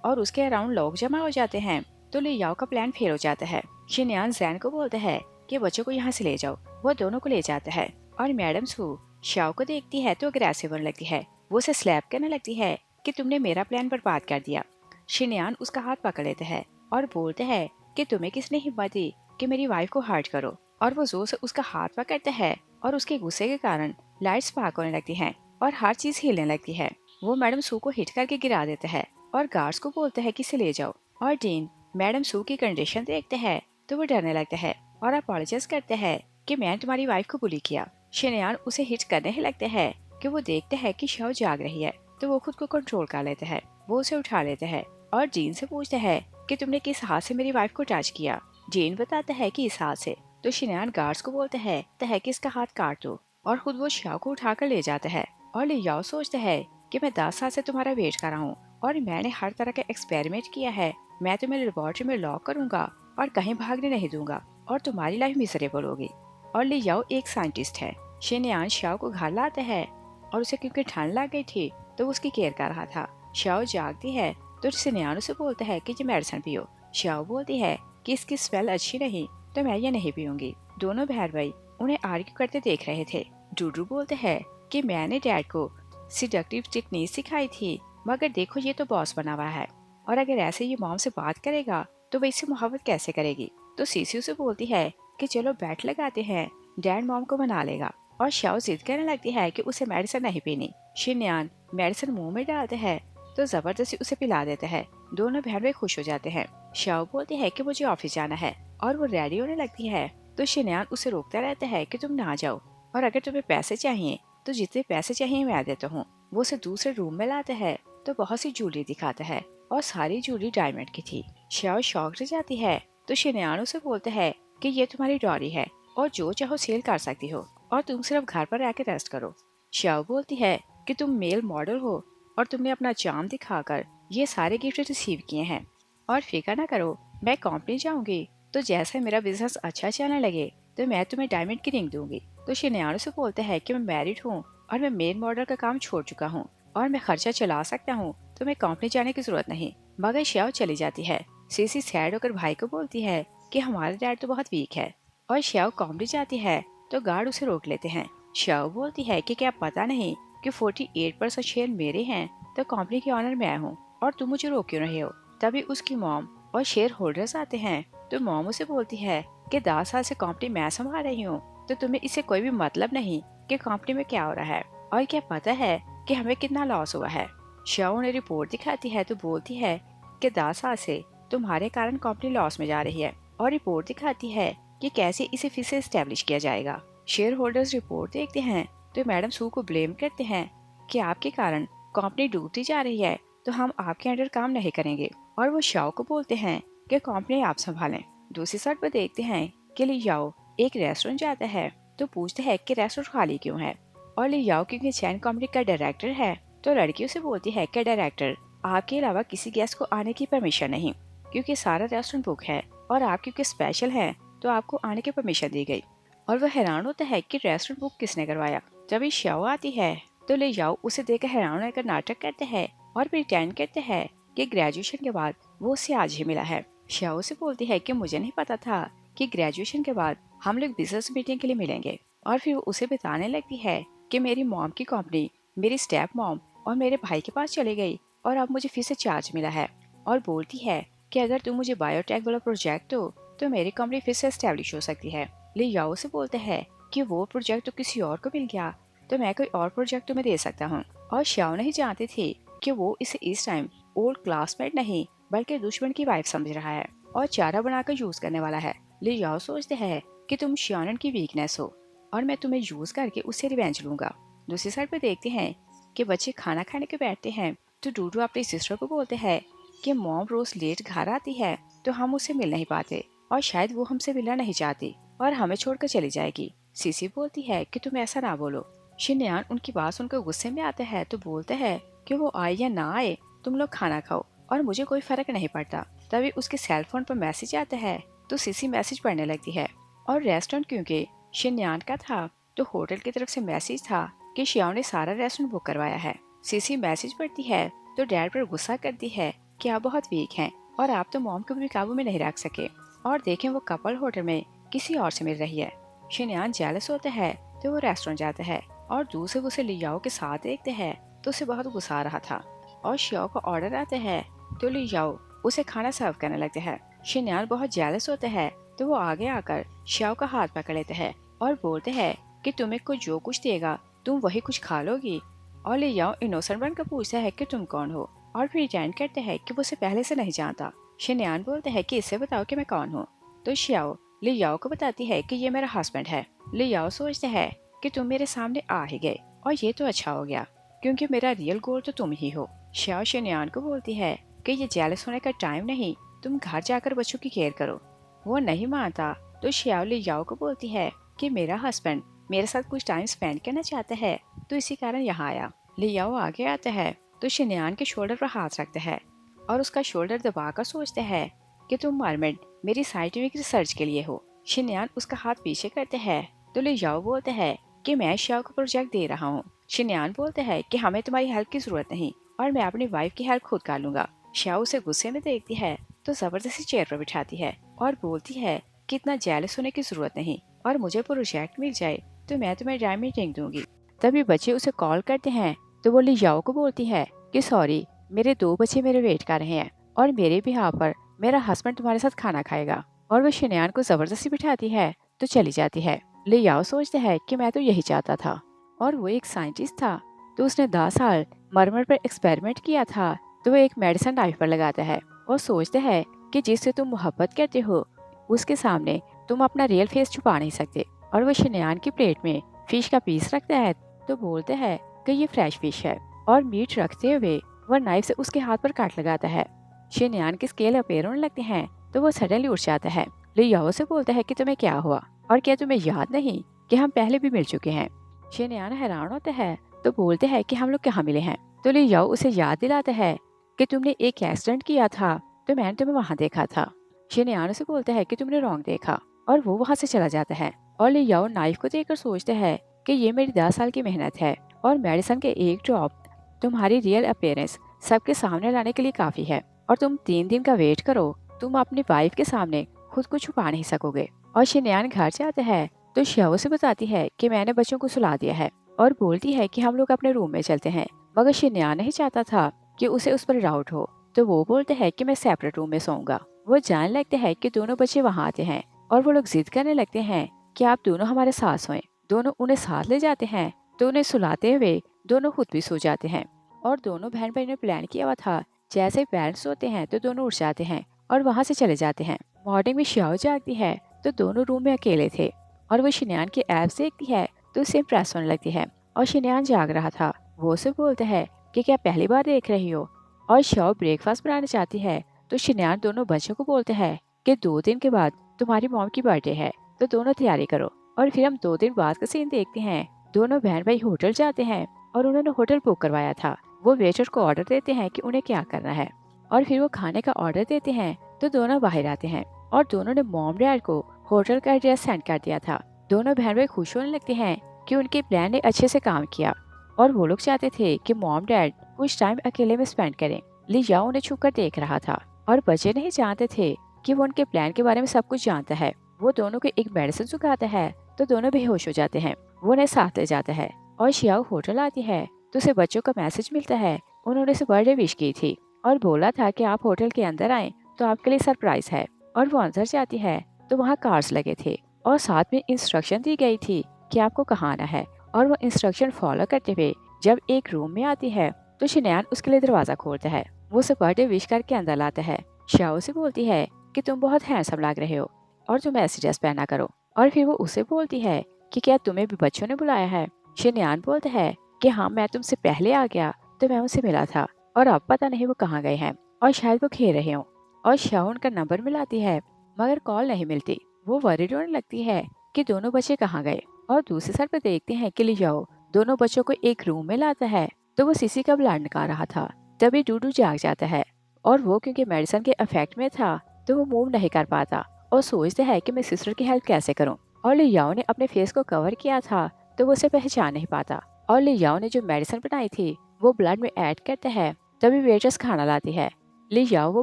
और उसके अराउंड लोग जमा हो जाते हैं, तो लियाओ का प्लान फेल हो जाता है। शिनयान जैन को बोलता है कि बच्चों को यहाँ से ले जाओ। वो दोनों को ले जाता है, और मैडम सू शाओ को देखती है तो अग्रेसिव होने लगती है। वो उसे स्लैप करने लगती है कि तुमने मेरा प्लान बर्बाद कर दिया। शिनयान उसका हाथ पकड़ लेता है और बोलते हैं कि तुम्हें किसने हिम्मत दी कि मेरी वाइफ को हर्ट करो। और वो जोर से उसका हाथ पकड़ता है, और उसके गुस्से के कारण लाइट्स स्पार्क होने लगती हैं और हर चीज हिलने लगती है। वो मैडम सू को हिट करके गिरा देता है और गार्ड्स को बोलता है कि इसे ले जाओ। और डीन मैडम सू की कंडीशन देखते हैं तो वो डरने लगता है और अपोलोजाइज करते हैं कि मैंने तुम्हारी वाइफ को बुली किया। शिनयान उसे हिट करने ही लगते हैं कि वो देखते हैं कि शाओ जाग रही है, तो वो खुद को कंट्रोल कर लेते हैं। वो उसे उठा लेते हैं और जीन से पूछते हैं कि तुमने किस हाथ से मेरी वाइफ को टच किया। जीन बताता है कि इस हाथ से। तो शिनयान गार्ड्स को बोलते हैं कि इसका हाथ काट दो, और खुद वो शाओ को उठाकर ले जाता है। और लियाओ सोचता है कि मैं 10 साल से तुम्हारा वेट कर रहा हूँ और मैंने हर तरह का एक्सपेरिमेंट किया है। मैं तुम्हें लेबोरेटरी में लॉक करूंगा और कहीं भागने नहीं दूंगा, और तुम्हारी लाइफ मिजरेबल होगी। और लियाओ एक साइंटिस्ट है। शिनयान शाओ को घर लाता है, और उसे क्योंकि ठंड लग गई थी तो उसकी केयर कर रहा था। शाओ जागती है तो शिनयान उसे बोलता है कि ये मेडिसिन पियो। शाओ बोलती है कि इसकी स्मेल अच्छी नहीं, तो मैं ये नहीं पीऊंगी। दोनों बहन भाई उन्हें आर्ग्यू करते देख रहे थे। डूडू बोलते हैं कि मैंने डैड को सिडक्टिव टेक्निक सिखाई थी, मगर देखो ये तो बॉस बना हुआ है। और अगर ऐसे ये मॉम से बात करेगा तो वो इससे मोहब्बत कैसे करेगी। तो सीसी उसे बोलती है कि चलो बैट लगाते हैं, डैड मॉम को मना लेगा। और शाओ जिद करने लगती है कि उसे मेडिसिन नहीं पीनी। शिनयान मेडिसिन मुंह में डालते हैं तो जबरदस्ती उसे पिला देते हैं। दोनों बहन भाई खुश हो जाते हैं। शाओ बोलती है कि मुझे ऑफिस जाना है और वो रेडी होने लगती है। तो शिनयान उसे रोकता रहता है कि तुम ना जाओ, और अगर तुम्हें पैसे चाहिए तो जितने पैसे चाहिए मैं देता हूँ। वो उसे दूसरे रूम में लाता है तो बहुत सी ज्वेलरी दिखाता है और सारी ज्वेलरी डायमंड की थी। शाओ शॉक रह जाती है। तो शिनयान उसे बोलता है कि ये तुम्हारी डॉरी है और जो चाहो सेल कर सकती हो और तुम सिर्फ घर पर आके रेस्ट करो। शाओ बोलती है कि तुम मेल मॉडल हो और तुमने अपना चार्म दिखाकर ये सारे गिफ्ट रिसीव किए हैं, और फिक्र ना करो, मैं कंपनी जाऊंगी तो जैसे मेरा बिजनेस अच्छा चलने लगे तो मैं तुम्हें डायमंड की रिंग दूंगी। तो शिनयान से बोलता है कि मैं मैरिड हूँ और मैं मेल मॉडल का काम छोड़ चुका हूँ और मैं खर्चा चला सकता हूँ, तो मैं कंपनी जाने की जरूरत नहीं। मगर शाओ चली जाती है। सीसी सैड होकर भाई को बोलती है कि हमारा डैड तो बहुत वीक है। और शाओ कंपनी जाती है तो गार्ड उसे रोक लेते हैं। शाओ बोलती है कि क्या पता नहीं कि 48% शेयर मेरे हैं, तो कंपनी की ऑनर मैं हूँ और तुम मुझे रोक क्यों रहे हो। तभी उसकी मॉम और शेयर होल्डर्स आते हैं। तो मॉम उसे बोलती है कि 10 साल से कंपनी मैं संभाल रही हूँ, तो तुम्हें इससे कोई भी मतलब नहीं कि कंपनी में क्या हो रहा है और क्या पता है कि हमें कितना लॉस हुआ है। शाओ ने रिपोर्ट दिखाती है तो बोलती है कि 10 साल से तुम्हारे कारण कंपनी लॉस में जा रही है, और रिपोर्ट दिखाती है कि कैसे इसे फिर से एस्टेब्लिश किया जाएगा। शेयर होल्डर्स रिपोर्ट देखते हैं तो मैडम सू को ब्लेम करते हैं कि आपके कारण कंपनी डूबती जा रही है, तो हम आपके अंडर काम नहीं करेंगे। और वो शाओ को बोलते हैं कि कंपनी आप संभालें। दूसरी साइड पर देखते हैं कि लियाओ एक रेस्टोरेंट जाता है तो पूछते हैं कि रेस्टोरेंट खाली क्यों है। और लियाओ क्योंकि चैन कंपनी का डायरेक्टर है तो लड़की उसे बोलती है कि डायरेक्टर, आपके अलावा किसी गेस्ट को आने की परमिशन नहीं, क्योंकि सारा रेस्टोरेंट बुक है और आप क्योंकि स्पेशल है तो आपको आने की परमिशन दी गई। और वह हैरान होता है कि रेस्टोरेंट बुक किसने करवाया। जब शाओ आती है तो ले जाओ उसे देखकर हैरान होकर नाटक करते हैं और प्रिटेंड करते हैं कि ग्रेजुएशन के बाद वो उसे आज ही मिला है। शाओ से बोलती है कि मुझे नहीं पता था कि ग्रेजुएशन के बाद हम लोग बिजनेस मीटिंग के लिए मिलेंगे। और फिर वो उसे बताने लगती है कि मेरी मॉम की कंपनी मेरी स्टेप मॉम और मेरे भाई के पास चली गई और अब मुझे फिर से चार्ज मिला है। और बोलती है कि अगर तुम मुझे बायोटेक वाला प्रोजेक्ट दो तो मेरी कंपनी फिर से एस्टेब्लिश हो सकती है। ले याओ से बोलते हैं कि वो प्रोजेक्ट तो किसी और को मिल गया तो मैं कोई और प्रोजेक्ट तुम्हें दे सकता हूँ। और शाओ नहीं जानती थी कि वो इसे इस टाइम ओल्ड क्लासमेट नहीं बल्कि दुश्मन की वाइफ समझ रहा है और चारा बनाकर यूज करने वाला है। ले याओ सोचते हैं कि तुम शियानन की वीकनेस हो और मैं तुम्हें यूज करके उससे रिवेंज लूंगा। दूसरी साइड पे देखते हैं कि बच्चे खाना खाने के बैठते हैं तो डूडू अपनी सिस्टर को बोलते हैं कि मॉम रोज लेट घर आती है तो हम उससे मिल नहीं पाते और शायद वो हमसे मिलना नहीं चाहती और हमें छोड़कर चली जाएगी। सीसी बोलती है कि तुम ऐसा ना बोलो। शिनयान उनकी बात सुनकर गुस्से में आता है तो बोलता है कि वो आए या ना आए तुम लोग खाना खाओ और मुझे कोई फर्क नहीं पड़ता। तभी उसके सेलफोन पर मैसेज आता है तो सीसी मैसेज पढ़ने लगती है। और रेस्टोरेंट क्योंकि शिनयान का था तो होटल की तरफ से मैसेज था कि शियाओ ने सारा रेस्टोरेंट बुक करवाया है। सीसी मैसेज पढ़ती है तो डैड पर गुस्सा करती है कि आप बहुत वीक हैं और आप तो मॉम को भी काबू में नहीं रख सके, और देखें वो कपल होटल में किसी और से मिल रही है। शिनयान जेलस होता है तो वो रेस्टोरेंट जाता है और दूसरे उसे लियाओ के साथ देखते हैं तो उसे बहुत गुस्सा आ रहा था। और शियाओ का ऑर्डर आता है तो लियाओ उसे खाना सर्व करने लगते हैं। शिनयान बहुत जेलस होता है तो वो आगे आकर शियाओ का हाथ पकड़ लेते हैं और बोलते हैं कि तुम्हें को जो कुछ देगा तुम वही कुछ खा लोगी। और लियाओ इनोसेंट बनकर पूछता है कि तुम कौन हो और प्रिटेंड करते हैं कि वो उसे पहले से नहीं जानता। शिनयान बोलते हैं कि इससे बताओ कि मैं कौन हूँ। तो शियाओ लियाओ को बताती है कि ये मेरा हस्बैंड है। लियाओ सोचते हैं कि तुम मेरे सामने आ ही गए और ये तो अच्छा हो गया क्योंकि मेरा रियल गोल तो तुम ही हो। शियाओ शिनयान को बोलती है कि ये जेलस होने का टाइम नहीं, तुम घर जाकर बच्चों की केयर करो। वो नहीं मानता तो शियाओ लियाओ को बोलती है कि मेरा हस्बैंड मेरे साथ कुछ टाइम स्पेंड करना चाहता है तो इसी कारण यहाँ आया। लियाओ आगे आता है तो शिनयान के शोल्डर पर हाथ रखता है और उसका शोल्डर दबाकर सोचता है कि तुम मरमेड मेरी साइंटिफिक रिसर्च के लिए हो। शिनयान उसका हाथ पीछे करते हैं तो लियाओ बोलते हैं कि मैं शियाओ को प्रोजेक्ट दे रहा हूँ। शिनयान बोलते हैं कि हमें तुम्हारी हेल्प की जरूरत नहीं और मैं अपनी वाइफ की हेल्प खुद कर लूंगा। शियाओ उसे गुस्से में देखती है तो जबरदस्ती चेयर पर बिठाती है और बोलती है कि इतना जेलस होने की जरूरत नहीं और मुझे प्रोजेक्ट मिल जाए तो मैं तुम्हें डायमंड रिंग दूंगी। तभी बच्चे उसे कॉल करते हैं तो वो लियाओ को बोलती है कि सॉरी मेरे 2 बच्चे मेरे वेट कर रहे हैं। और मेरे बिहाव पर मेरा हस्बैंड तुम्हारे साथ खाना खाएगा। और वो शन्यान को जबरदस्ती बिठाती है तो चली जाती है। लियाओ सोचता है कि मैं तो यही चाहता था। और वो एक साइंटिस्ट था, तो उसने 10 साल मरमर पर एक्सपेरिमेंट किया था। तो वो एक मेडिसिन नाइफ पर लगाता है और सोचता है कि जिससे तुम मोहब्बत करते हो उसके सामने तुम अपना रियल फेस छुपा नहीं सकते। और वो शन्यान की प्लेट में फिश का पीस रखता है तो बोलता है कि ये फ्रेश फिश है। और मीट रखते हुए वो नाइफ से उसके हाथ पर काट लगाता है। शन्यान के स्केल अपेयर होने लगते हैं तो वो सडनली उठ जाता है। लियाओ से बोलता है कि तुम्हें क्या हुआ और क्या तुम्हें याद नहीं कि हम पहले भी मिल चुके हैं। शन्यान हैरान होता है तो बोलते हैं कि हम लोग कहाँ मिले हैं। तो लियाओ उसे याद दिलाता है कि तुमने एक एक्सीडेंट किया था तो मैंने तुम्हें वहाँ देखा था। शन्यान से बोलता है कि तुमने रॉन्ग देखा और वो वहाँ से चला जाता है। और लियाओ नाइफ को देखकर सोचता है कि ये मेरी 10 साल की मेहनत है और मेडिसिन के एक ड्रॉप तुम्हारी रियल अपीयरेंस सबके सामने लाने के लिए काफी है। और तुम 3 दिन का वेट करो, तुम अपनी वाइफ के सामने खुद को छुपा नहीं सकोगे। और शन्यान घर जाता है तो श्याओ से बताती है कि मैंने बच्चों को सुला दिया है और बोलती है कि हम लोग अपने रूम में चलते हैं। मगर शन्यान नहीं चाहता था कि उसे उस पर डाउट हो, तो वो बोलता है कि मैं सेपरेट रूम में सोऊंगा। वो जानने लगते हैं कि दोनों बच्चे वहाँ आते हैं और वो लोग जिद करने लगते हैं कि आप दोनों हमारे साथ सोएं। दोनों उन्हें साथ ले जाते हैं तो उन्हें सुलाते हुए दोनों खुद भी सो जाते हैं। और दोनों बहन भाई ने प्लान किया हुआ था जैसे ही पेरेंट्स होते हैं तो दोनों उठ जाते हैं और वहाँ से चले जाते हैं। मॉर्निंग में श्याओ जागती है तो दोनों रूम में अकेले थे और वो शन्यान की एप्स देखती है तो उसे इम्प्रेस होने लगती है। और शन्यान जाग रहा था, वो उसे बोलता है कि क्या पहली बार देख रही हो। और श्याओ ब्रेकफास्ट बनाना चाहती है तो शन्यान दोनों बच्चों को बोलते हैं कि 2 दिन के बाद तुम्हारी मॉम की बर्थडे है तो दोनों तैयारी करो। और फिर हम 2 दिन बाद का सीन देखते हैं। दोनों बहन भाई होटल जाते हैं और उन्होंने होटल बुक करवाया था। वो वेटर को ऑर्डर देते हैं कि उन्हें क्या करना है और फिर वो खाने का ऑर्डर देते हैं तो दोनों बाहर आते हैं। और दोनों ने मॉम डैड को होटल का एड्रेस सेंड कर दिया था। दोनों बहन भाई खुश होने लगते हैं कि उनके प्लान ने अच्छे से काम किया और वो लोग चाहते थे कि मॉम डैड कुछ टाइम अकेले में स्पेंड करें। लियाओ उन्हें छुप कर देख रहा था और बच्चे नहीं जानते थे कि वो उनके प्लान के बारे में सब कुछ जानता है। वो दोनों को एक मेडिसिन सुखाता है तो दोनों बेहोश हो जाते हैं। वो उन्हें साथ ले जाता है और शियाओ होटल आती है तो उसे बच्चों का मैसेज मिलता है। उन्होंने उसे बर्थडे विश की थी और बोला था कि आप होटल के अंदर आए तो आपके लिए सरप्राइज है। और वो अंदर जाती है तो वहाँ कार्ड्स लगे थे और साथ में इंस्ट्रक्शन दी गई थी कि आपको कहाँ आना है। और वो इंस्ट्रक्शन फॉलो करते हुए जब एक रूम में आती है तो शन्यान उसके लिए दरवाजा खोलता है। वो उसे बर्थडे विश करके अंदर लाता है। शाओ से बोलती है कि तुम बहुत हैंडसम लग रहे हो और तुम ऐसी ड्रेस पहना करो। और फिर वो उसे बोलती है कि क्या तुम्हें भी बच्चों ने बुलाया है। शन्यान बोलता है कि हाँ, मैं तुमसे पहले आ गया तो मैं उनसे मिला था और अब पता नहीं वो कहाँ गए हैं और शायद वो खेल रहे हों। और शाओ उनका नंबर मिलाती है मगर कॉल नहीं मिलती। वो वरीड होने लगती है कि दोनों बच्चे कहाँ गए। और दूसरी साइड पर देखते हैं कि लियाओ दोनों बच्चों को एक रूम में लाता है तो वो सीसी का ब्लड निकाल रहा था। तभी डूडू जाग जाता है और वो क्योंकि मेडिसिन के इफेक्ट में था तो वो मूव नहीं कर पाता और सोचता है कि मैं सिस्टर की हेल्प कैसे करूं। और लियाओ ने अपने फेस को कवर किया था तो वो उसे पहचान नहीं पाता। और लियाओ ने जो मेडिसिन बनाई थी वो ब्लड में ऐड करता है। तभी वेट्रेस खाना लाती है। लियाओ वो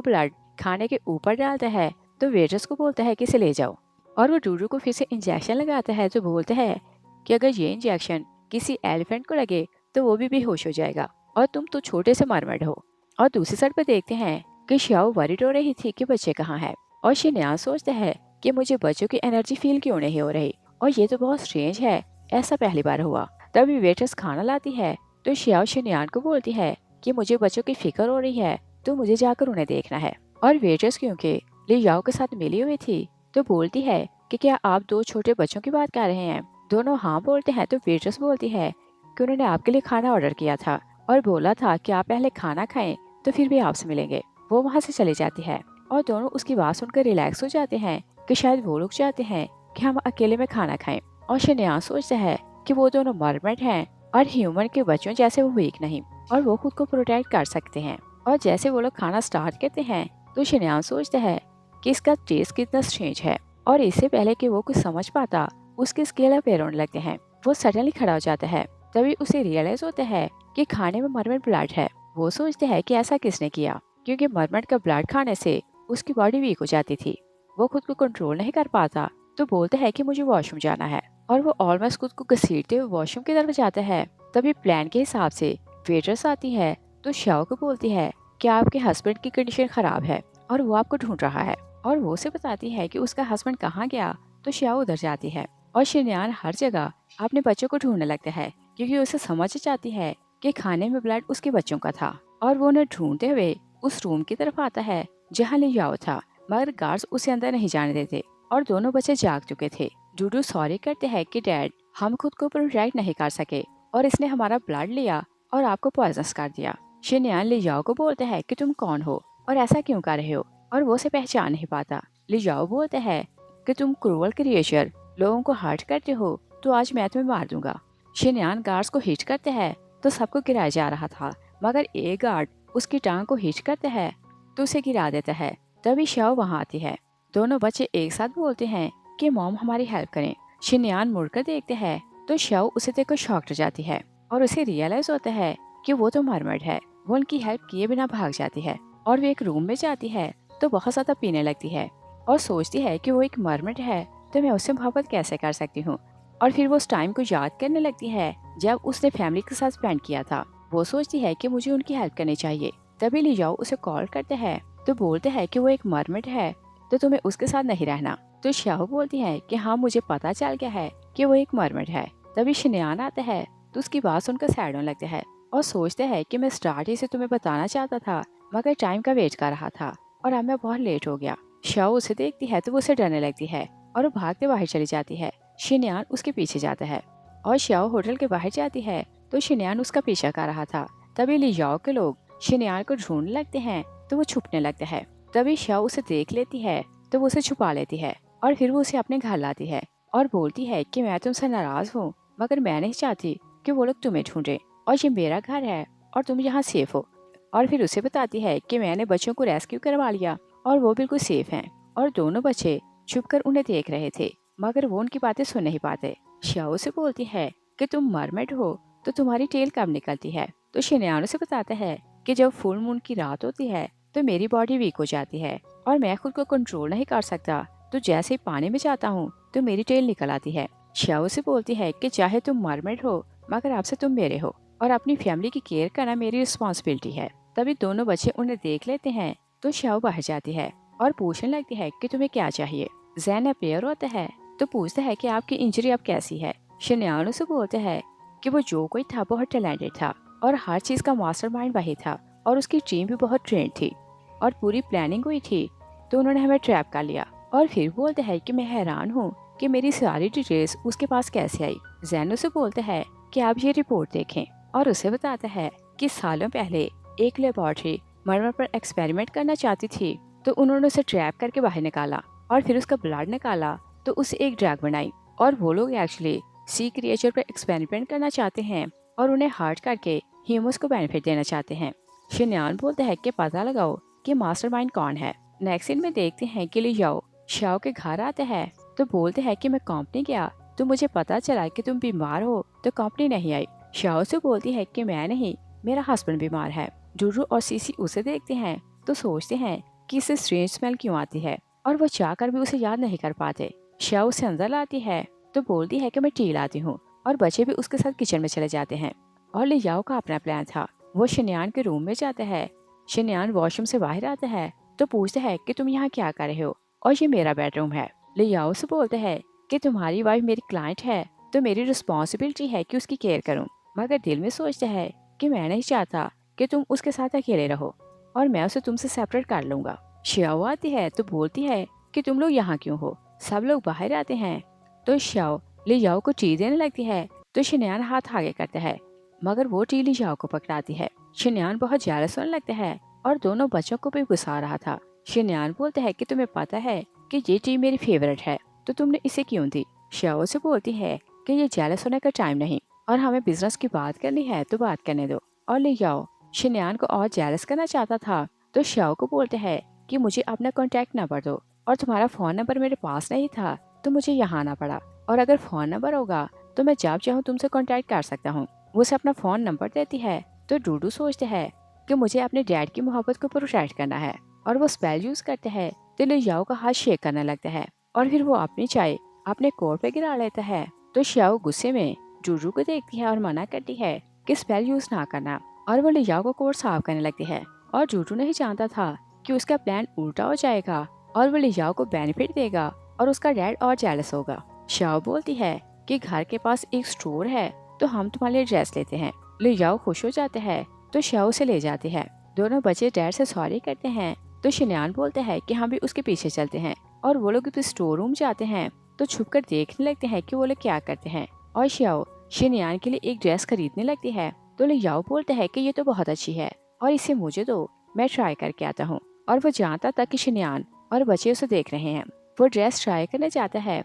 ब्लड खाने के ऊपर डालता है तो वेट्रेस को बोलता है कि इसे ले जाओ। और वो डूडू को फिर से इंजेक्शन लगाता है तो बोलता है कि अगर ये इंजेक्शन किसी एलिफेंट को लगे तो वो भी बेहोश हो जाएगा और तुम तो छोटे से मरमड हो। और दूसरी साइड पर देखते हैं कि श्याओ वरीड हो रही थी कि बच्चे कहाँ हैं। और शन्यान सोचता है कि मुझे बच्चों की एनर्जी फील क्यों नहीं हो रही और ये तो बहुत स्ट्रेंज है, ऐसा पहली बार हुआ। तभी वेट्रेस खाना लाती है तो श्याओ शन्यान को बोलती है कि मुझे बच्चों की फिक्र हो रही है तो मुझे जाकर उन्हें देखना है। और वेट्रेस क्योंकि लियाओ के साथ मिली हुई थी तो बोलती है कि क्या आप 2 छोटे बच्चों की बात कर रहे हैं। दोनों हाँ बोलते हैं तो वेट्रेस बोलती है कि उन्होंने आपके लिए खाना ऑर्डर किया था और बोला था कि आप पहले खाना खाएं तो फिर भी आपसे मिलेंगे। वो वहाँ से चली जाती है और दोनों उसकी बात सुनकर रिलैक्स हो जाते हैं कि शायद वो लोग चाहते हैं कि हम अकेले में खाना खाएं। और शन्यान सोचता है कि वो दोनों मरमेड हैं और ह्यूमन के बच्चों जैसे वो वीक नहीं और वो खुद को प्रोटेक्ट कर सकते हैं। और जैसे वो लोग खाना स्टार्ट करते हैं तो शन्यान सोचता है कि इसका टेस्ट कितना स्ट्रेंज है। और इससे पहले कि वो कुछ समझ पाता उसके स्केल अप रोने लगते हैं। वो सडनली खड़ा हो जाता है। तभी उसे रियलाइज होता है कि खाने में मरमेड ब्लड है। वो सोचता है कि ऐसा किसने किया क्योंकि मरमेड का ब्लड खाने से उसकी बॉडी वीक हो जाती थी। वो खुद को कंट्रोल नहीं कर पाता तो बोलता है कि मुझे वॉशरूम जाना है और वो ऑलमोस्ट खुद को घसीटते हुए वॉशरूम की तरफ जाता है। तभी प्लान के हिसाब से वेट्रेस आती है तो श्याओ को बोलती है कि आपके हस्बैंड की कंडीशन खराब है और वो आपको ढूंढ रहा है। और वो उसे बताती है कि उसका हस्बैंड कहाँ गया। तो श्याओ उधर जाती है और शिन्यान हर जगह अपने बच्चों को ढूंढने लगता है, क्योंकि उसे समझ जाती है कि खाने में ब्लड उसके बच्चों का था। और वो उन्हें ढूंढते हुए उस रूम की तरफ आता है जहाँ लियाओ था, मगर गार्ड्स उसे अंदर नहीं जाने देते और दोनों बच्चे जाग चुके थे। डूडू सॉरी करते हैं कि डैड, हम खुद को प्रोटेक्ट नहीं कर सके और इसने हमारा ब्लड लिया और आपको पॉइजनस कर दिया। शिन्यान लियाओ को बोलते हैं कि तुम कौन हो और ऐसा क्यों कर रहे हो, और वो उसे पहचान नहीं पाता। लियाओ बोलते हैं कि तुम क्रूअल क्रिएचर, लोगों को हर्ट करते हो, तो आज मैं तुम्हें मार दूंगा। शिन्यान गार्ड्स को हिट करते हैं तो सबको गिराया जा रहा था, मगर एक गार्ड उसकी टांग को हिट करते हैं तो उसे गिरा देता है। तभी शाओ वहाँ आती है। दोनों बच्चे एक साथ बोलते हैं कि मॉम हमारी हेल्प करें। शिन्यान मुड़कर देखते हैं तो शाओ उसे देखकर शॉक्ड हो जाती है और उसे रियलाइज होता है कि वो तो मरमर्ड है। वो उनकी हेल्प किए बिना भाग जाती है और वो एक रूम में जाती है तो बहुत ज्यादा पीने लगती है और सोचती है कि वो एक मरमर्ड है तो मैं उससे मोहब्बत कैसे कर सकती हूँ। और फिर वो उस टाइम को याद करने लगती है जब उसने फैमिली के साथ स्पेंड किया था। वो सोचती है कि मुझे उनकी हेल्प करनी चाहिए। तभी लियाओ उसे कॉल करते हैं तो बोलते हैं कि वो एक मरमेड है तो तुम्हें उसके साथ नहीं रहना। तो शाओ बोलती है कि हाँ, मुझे पता चल गया है कि वो एक मरमेड है। तभी शिन्यान आता है तो उसकी बात सुनकर सैड होने लगता है और सोचते हैं कि मैं स्टार्ट ही से तुम्हें बताना चाहता था, मगर टाइम का वेट कर रहा था और अब मैं बहुत लेट हो गया। शाओ उसे देखती है तो वो उसे डरने लगती है और वो भागते बाहर चली जाती है। शिन्यान उसके पीछे जाता है और शाओ होटल के बाहर जाती है तो शिन्यान उसका पीछा कर रहा था। तभी लियाओ के लोग शिन्यान को ढूंढने लगते हैं तो वो छुपने लगता है। तभी शाओ उसे देख लेती है तो वो उसे छुपा लेती है और फिर वो उसे अपने घर लाती है और बोलती है कि मैं तुमसे नाराज हूँ, मगर मैं नहीं चाहती कि वो लोग तुम्हें ढूंढे और ये मेरा घर है और तुम यहाँ सेफ हो। और फिर उसे बताती है कि मैंने बच्चों को रेस्क्यू करवा लिया और वो बिल्कुल सेफ हैं। और दोनों बच्चे छुपकर उन्हें देख रहे थे, मगर वो उनकी बातें सुन नहीं पाते। शाओ से बोलती है कि तुम मरमेड हो तो तुम्हारी टेल कब निकलती है। तो शिन्यान से बताता है कि जब फुल मून की रात होती है तो मेरी बॉडी वीक हो जाती है और मैं खुद को कंट्रोल नहीं कर सकता, तो जैसे ही पानी में जाता हूँ तो मेरी टेल निकल आती है। शाओ से बोलती है कि चाहे तुम मरमेड हो, मगर आपसे तुम मेरे हो और अपनी फैमिली की केयर करना मेरी रिस्पॉन्सिबिलिटी है। तभी दोनों बच्चे उन्हें देख लेते हैं तो शाओ बाहर जाती है और पूछने लगती है कि तुम्हें क्या चाहिए। जैन अपेयर होता है तो पूछता है कि आपकी इंजरी अब कैसी है। शिन्यान से बोलते हैं कि वो जो कोई था बहुत टैलेंटेड था और हर चीज का मास्टरमाइंड वही था और उसकी टीम भी बहुत ट्रेंड थी और पूरी प्लानिंग हुई थी, तो उन्होंने हमें ट्रैप कर लिया। और फिर बोलते हैं कि मैं हैरान हूँ कि मेरी सारी डिटेल्स उसके पास कैसे आई। जैन से बोलते हैं कि आप ये रिपोर्ट देखें और उसे बताता है कि सालों पहले एक लेबोरेटरी मरमर पर एक्सपेरिमेंट करना चाहती थी, तो उन्होंने उसे ट्रैप करके बाहर निकाला और फिर उसका ब्लड निकाला तो उसे एक ड्रग बनाई। और वो लोग एक्चुअली सी क्रिएचर पर एक्सपेरिमेंट करना चाहते हैं और उन्हें हर्ट करके ह्यूमंस को बेनिफिट देना चाहते हैं। शिन्यान बोलते हैं कि पता लगाओ कि मास्टरमाइंड कौन है। नेक्स्ट सीन में देखते हैं कि लियाओ शाओ के घर आते हैं तो बोलते हैं कि मैं कंपनी गया तो मुझे पता चला कि तुम बीमार हो तो कंपनी नहीं आई। शाओ से बोलती है कि मैं नहीं, मेरा हस्बैंड बीमार है। डूडू और सीसी उसे देखते हैं तो सोचते हैं कि इसे स्ट्रेंज स्मेल क्यों आती है और वो चाहकर भी उसे याद नहीं कर पाते। शाओ उसे अंदर लाती है तो बोलती है कि मैं टी लाती हूँ और बच्चे भी उसके साथ किचन में चले जाते हैं। और लियाओ का अपना प्लान था, वो शिन्यान के रूम में जाता है। शिन्यान वॉशरूम से बाहर आता है तो पूछता है कि तुम यहाँ क्या कर रहे हो और ये मेरा बेडरूम है। लियाओ से बोलते हैं कि तुम्हारी वाइफ मेरी क्लाइंट है तो मेरी रिस्पॉन्सिबिलिटी है कि उसकी केयर करूँ, मगर दिल में सोचता है कि मैं नहीं चाहता कि तुम उसके साथ अकेले रहो और मैं उसे तुमसे सेपरेट कर लूंगा। शाओ आती है तो बोलती है कि तुम लोग यहाँ क्यों हो। सब लोग बाहर आते हैं तो शाओ लियाओ को टी देने लगती है तो शिन्यान हाथ आगे करता है, मगर वो टी लियाओ को पकड़ाती है। शिन्यान बहुत जेलस होने लगता है और दोनों बच्चों को भी गुस्सा आ रहा था। शिन्यान बोलता है कि तुम्हें पता है कि ये टी मेरी फेवरेट है तो तुमने इसे क्यों दी। शाओ से बोलती है कि ये जेलस होने का टाइम नहीं और हमें बिजनेस की बात करनी है तो बात करने दो। और लियाओ शिन्यान को और जेलस करना चाहता था तो शाओ को बोलते हैं कि मुझे अपना कॉन्टैक्ट नंबर दो और तुम्हारा फोन नंबर मेरे पास नहीं था तो मुझे यहाँ आना पड़ा, और अगर फोन नंबर होगा तो मैं जब चाहूँ तुमसे कॉन्टैक्ट कर सकता हूँ। वो उसे अपना फोन नंबर देती है तो डूडू सोचते है कि मुझे अपने डैड की मोहब्बत को प्रोटेक्ट करना है और वो स्पेल यूज करते हैं तो लियाओ का हाथ शेक करने लगता है और फिर वो अपनी चाय अपने कोट पे गिरा लेता है। तो शाओ गुस्से में डूडू को देखती है और मना करती है कि स्पेल यूज ना करना और वो लियाओ को कोट साफ करने लगती है और जूटू नहीं जानता था कि उसका प्लान उल्टा हो जाएगा और वो लियाओ को बेनिफिट देगा और उसका डैड और जेलस होगा। शाओ बोलती है कि घर के पास एक स्टोर है तो हम तुम्हारे लिए ड्रेस लेते हैं। लियाओ खुश हो जाते हैं तो शाओ से ले जाते हैं। दोनों बच्चे डैड से सॉरी करते हैं तो शिनयान बोलते हैं कि हम भी उसके पीछे चलते हैं और वो लोग स्टोर रूम जाते हैं तो छुपकर देखने लगते हैं कि वो लोग क्या करते हैं। और शाओ शिनयान के लिए एक ड्रेस खरीदने लगती है तो लियाओ बोलते हैं कि ये तो बहुत अच्छी है और इसे मुझे दो, मैं ट्राई करके आता हूँ। और वो जानता था कि शिनयान और बच्चे उसे देख रहे हैं। वो ड्रेस ट्राई करने जाता है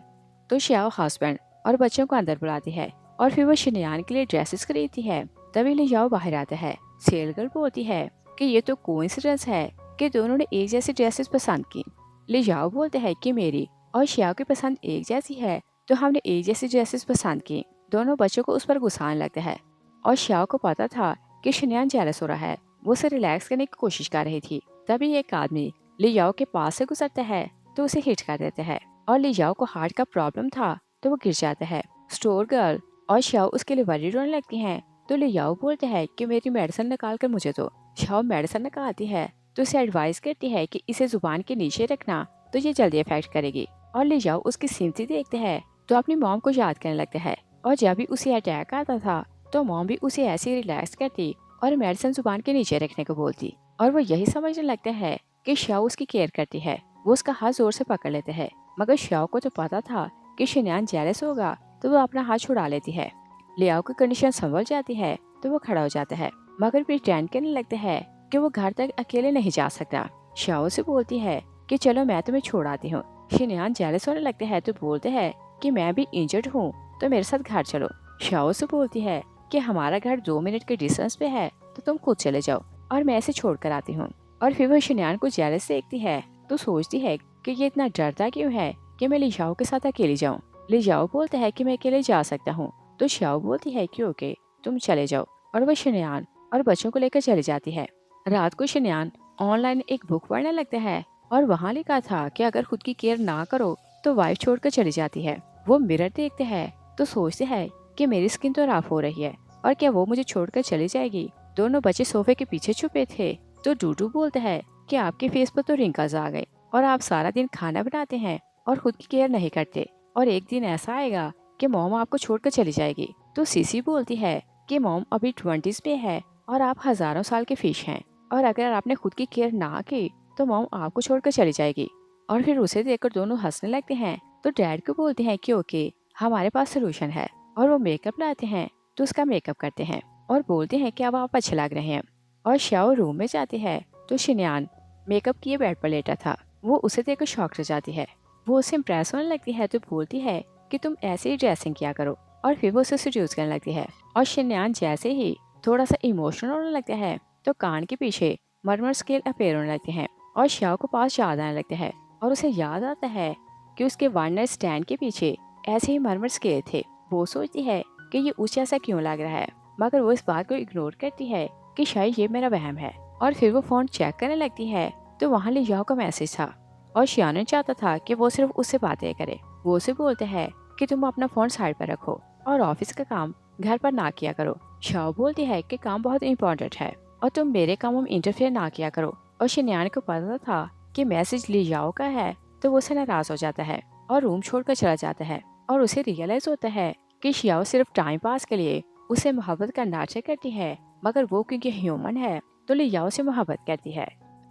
तो शाओ हस्बैंड और बच्चों को अंदर बुलाती है और फिर वो शिनयान के लिए ड्रेसेस खरीदती है। तभी लियाओ बाहर आता है। सेल गर्ल बोलती है कि ये तो कोइंसिडेंस है कि दोनों ने एक जैसी ड्रेसेस पसंद की। लियाओ बोलते हैं कि मेरी और शाओ की पसंद एक जैसी है तो हमने एक जैसी ड्रेसेस पसंद की। दोनों बच्चों को उस पर गुस्सा आने लगता है और शाओ को पता था कि शिनयान जेलस हो रहा है। वो उसे रिलैक्स करने की कोशिश कर रही थी। तभी एक आदमी लियाओ के पास से गुजरता है तो उसे हिट कर देता है और लियाओ को हार्ट का प्रॉब्लम था तो वो गिर जाता है। स्टोर गर्ल और शाओ उसके लिए वरीड होने लगती हैं तो लियाओ बोलते हैं कि मेरी मेडिसिन निकाल कर मुझे दो। शाओ मेडिसिन निकालती है तो उसे एडवाइस करती है कि इसे जुबान के नीचे रखना तो ये जल्दी इफेक्ट करेगी। और लियाओ उसकी सिम्पथी देखते हैं तो अपनी मॉम को याद करने लगता है और जब भी उसे अटैक आता था तो मॉम भी उसे ऐसे ही रिलैक्स करती और मेडिसिन जुबान के नीचे रखने को बोलती। और वो यही समझने लगता है कि शाओ उसकी केयर करती है। वो उसका हाथ जोर से पकड़ लेते हैं मगर शाओ को तो पता था कि शिनयान जेलस होगा तो वो अपना हाथ छुड़ा लेती है। लियाओ की कंडीशन संभल जाती है तो वो खड़ा हो जाता है मगर प्रिटेंड करने लगता है कि वो घर तक अकेले नहीं जा सकता। शाओ से बोलती है कि चलो मैं तुम्हें छोड़ आती हूँ। शिनयान जेलस होने लगते हैं तो बोलते हैं कि मैं भी इंजर्ड हूँ तो मेरे साथ घर चलो। शाओ से बोलती है कि हमारा घर 2 मिनट के डिस्टेंस पे है तो तुम खुद चले जाओ और मैं इसे छोड़ कर आती हूँ। और फिर वो शिनयान को जेलस देखती है तो सोचती है कि ये इतना डरता क्यों है कि मैं लियाओ के साथ अकेली जाऊँ। लियाओ बोलता है कि मैं अकेले जा सकता हूँ तो शाओ बोलती है कि ओके तुम चले जाओ और वह शिनयान और बच्चों को लेकर चली जाती है। रात को शिनयान ऑनलाइन एक बुक पढ़ने लगता है और वहाँ लिखा था कि अगर खुद की केयर ना करो तो वाइफ छोड़कर चली जाती है। वो मिरर देखते हैं तो सोचते हैं कि मेरी स्किन तो रफ हो रही है और क्या वो मुझे छोड़कर चली जाएगी। दोनों बच्चे सोफे के पीछे छुपे थे तो डूडू बोलता है कि आपके फेस पर तो रिंकल्स आ गए और आप सारा दिन खाना बनाते हैं और खुद की केयर नहीं करते और एक दिन ऐसा आएगा कि मॉम आपको छोड़कर चली जाएगी। तो सीसी बोलती है कि मॉम अभी 20s में है और आप हजारों साल के फिश हैं और अगर आपने खुद की केयर ना की तो मॉम आपको छोड़कर चली जाएगी। और फिर उसे देखकर दोनों हंसने लगते हैं तो डैड को बोलते हैं कि ओके हमारे पास सोल्यूशन है और वो मेकअप लाते हैं तो उसका मेकअप करते हैं और बोलते हैं कि अब आप अच्छे लग रहे हैं। और शाओ रूम में जाती है तो शिनयान मेकअप किए बेड पर लेटा था। वो उसे देखकर शॉक हो जाती है। वो उससे इम्प्रेस होने लगती है तो बोलती है कि तुम ऐसे ही ड्रेसिंग किया करो और फिर वो उसे सीड्यूस करने लगती है। और शिनयान जैसे ही थोड़ा सा इमोशनल होने लगता है तो कान के पीछे मरमर स्केल अपीयर होने लगते हैं और शाओ को पास याद आने लगता है और उसे याद आता है कि उसके वन नाइट स्टैंड के पीछे ऐसे ही मरमर स्केल थे। वो सोचती है कि ये उस जैसा क्यों लग रहा है मगर वो इस बात को इग्नोर करती है कि शायद ये मेरा वहम है। और फिर वो फोन चेक करने लगती है तो वहाँ लियाओ का मैसेज था और शियान चाहता था कि वो सिर्फ उससे बातें करे। वो उसे बोलते हैं कि तुम अपना फोन साइड पर रखो और ऑफिस का काम घर पर ना किया करो। शाओ बोलती है कि काम बहुत इम्पोर्टेंट है और तुम मेरे कामों में इंटरफेयर ना किया करो। और शिनयान को पता था कि मैसेज लियाओ का है तो वो उसे नाराज हो जाता है और रूम छोड़कर चला जाता है। और उसे रियलाइज होता है कि शियाओ सिर्फ टाइम पास के लिए उसे मोहब्बत का नाटक करती है मगर वो क्योंकि ह्यूमन है तो लियाओ से मोहब्बत करती है।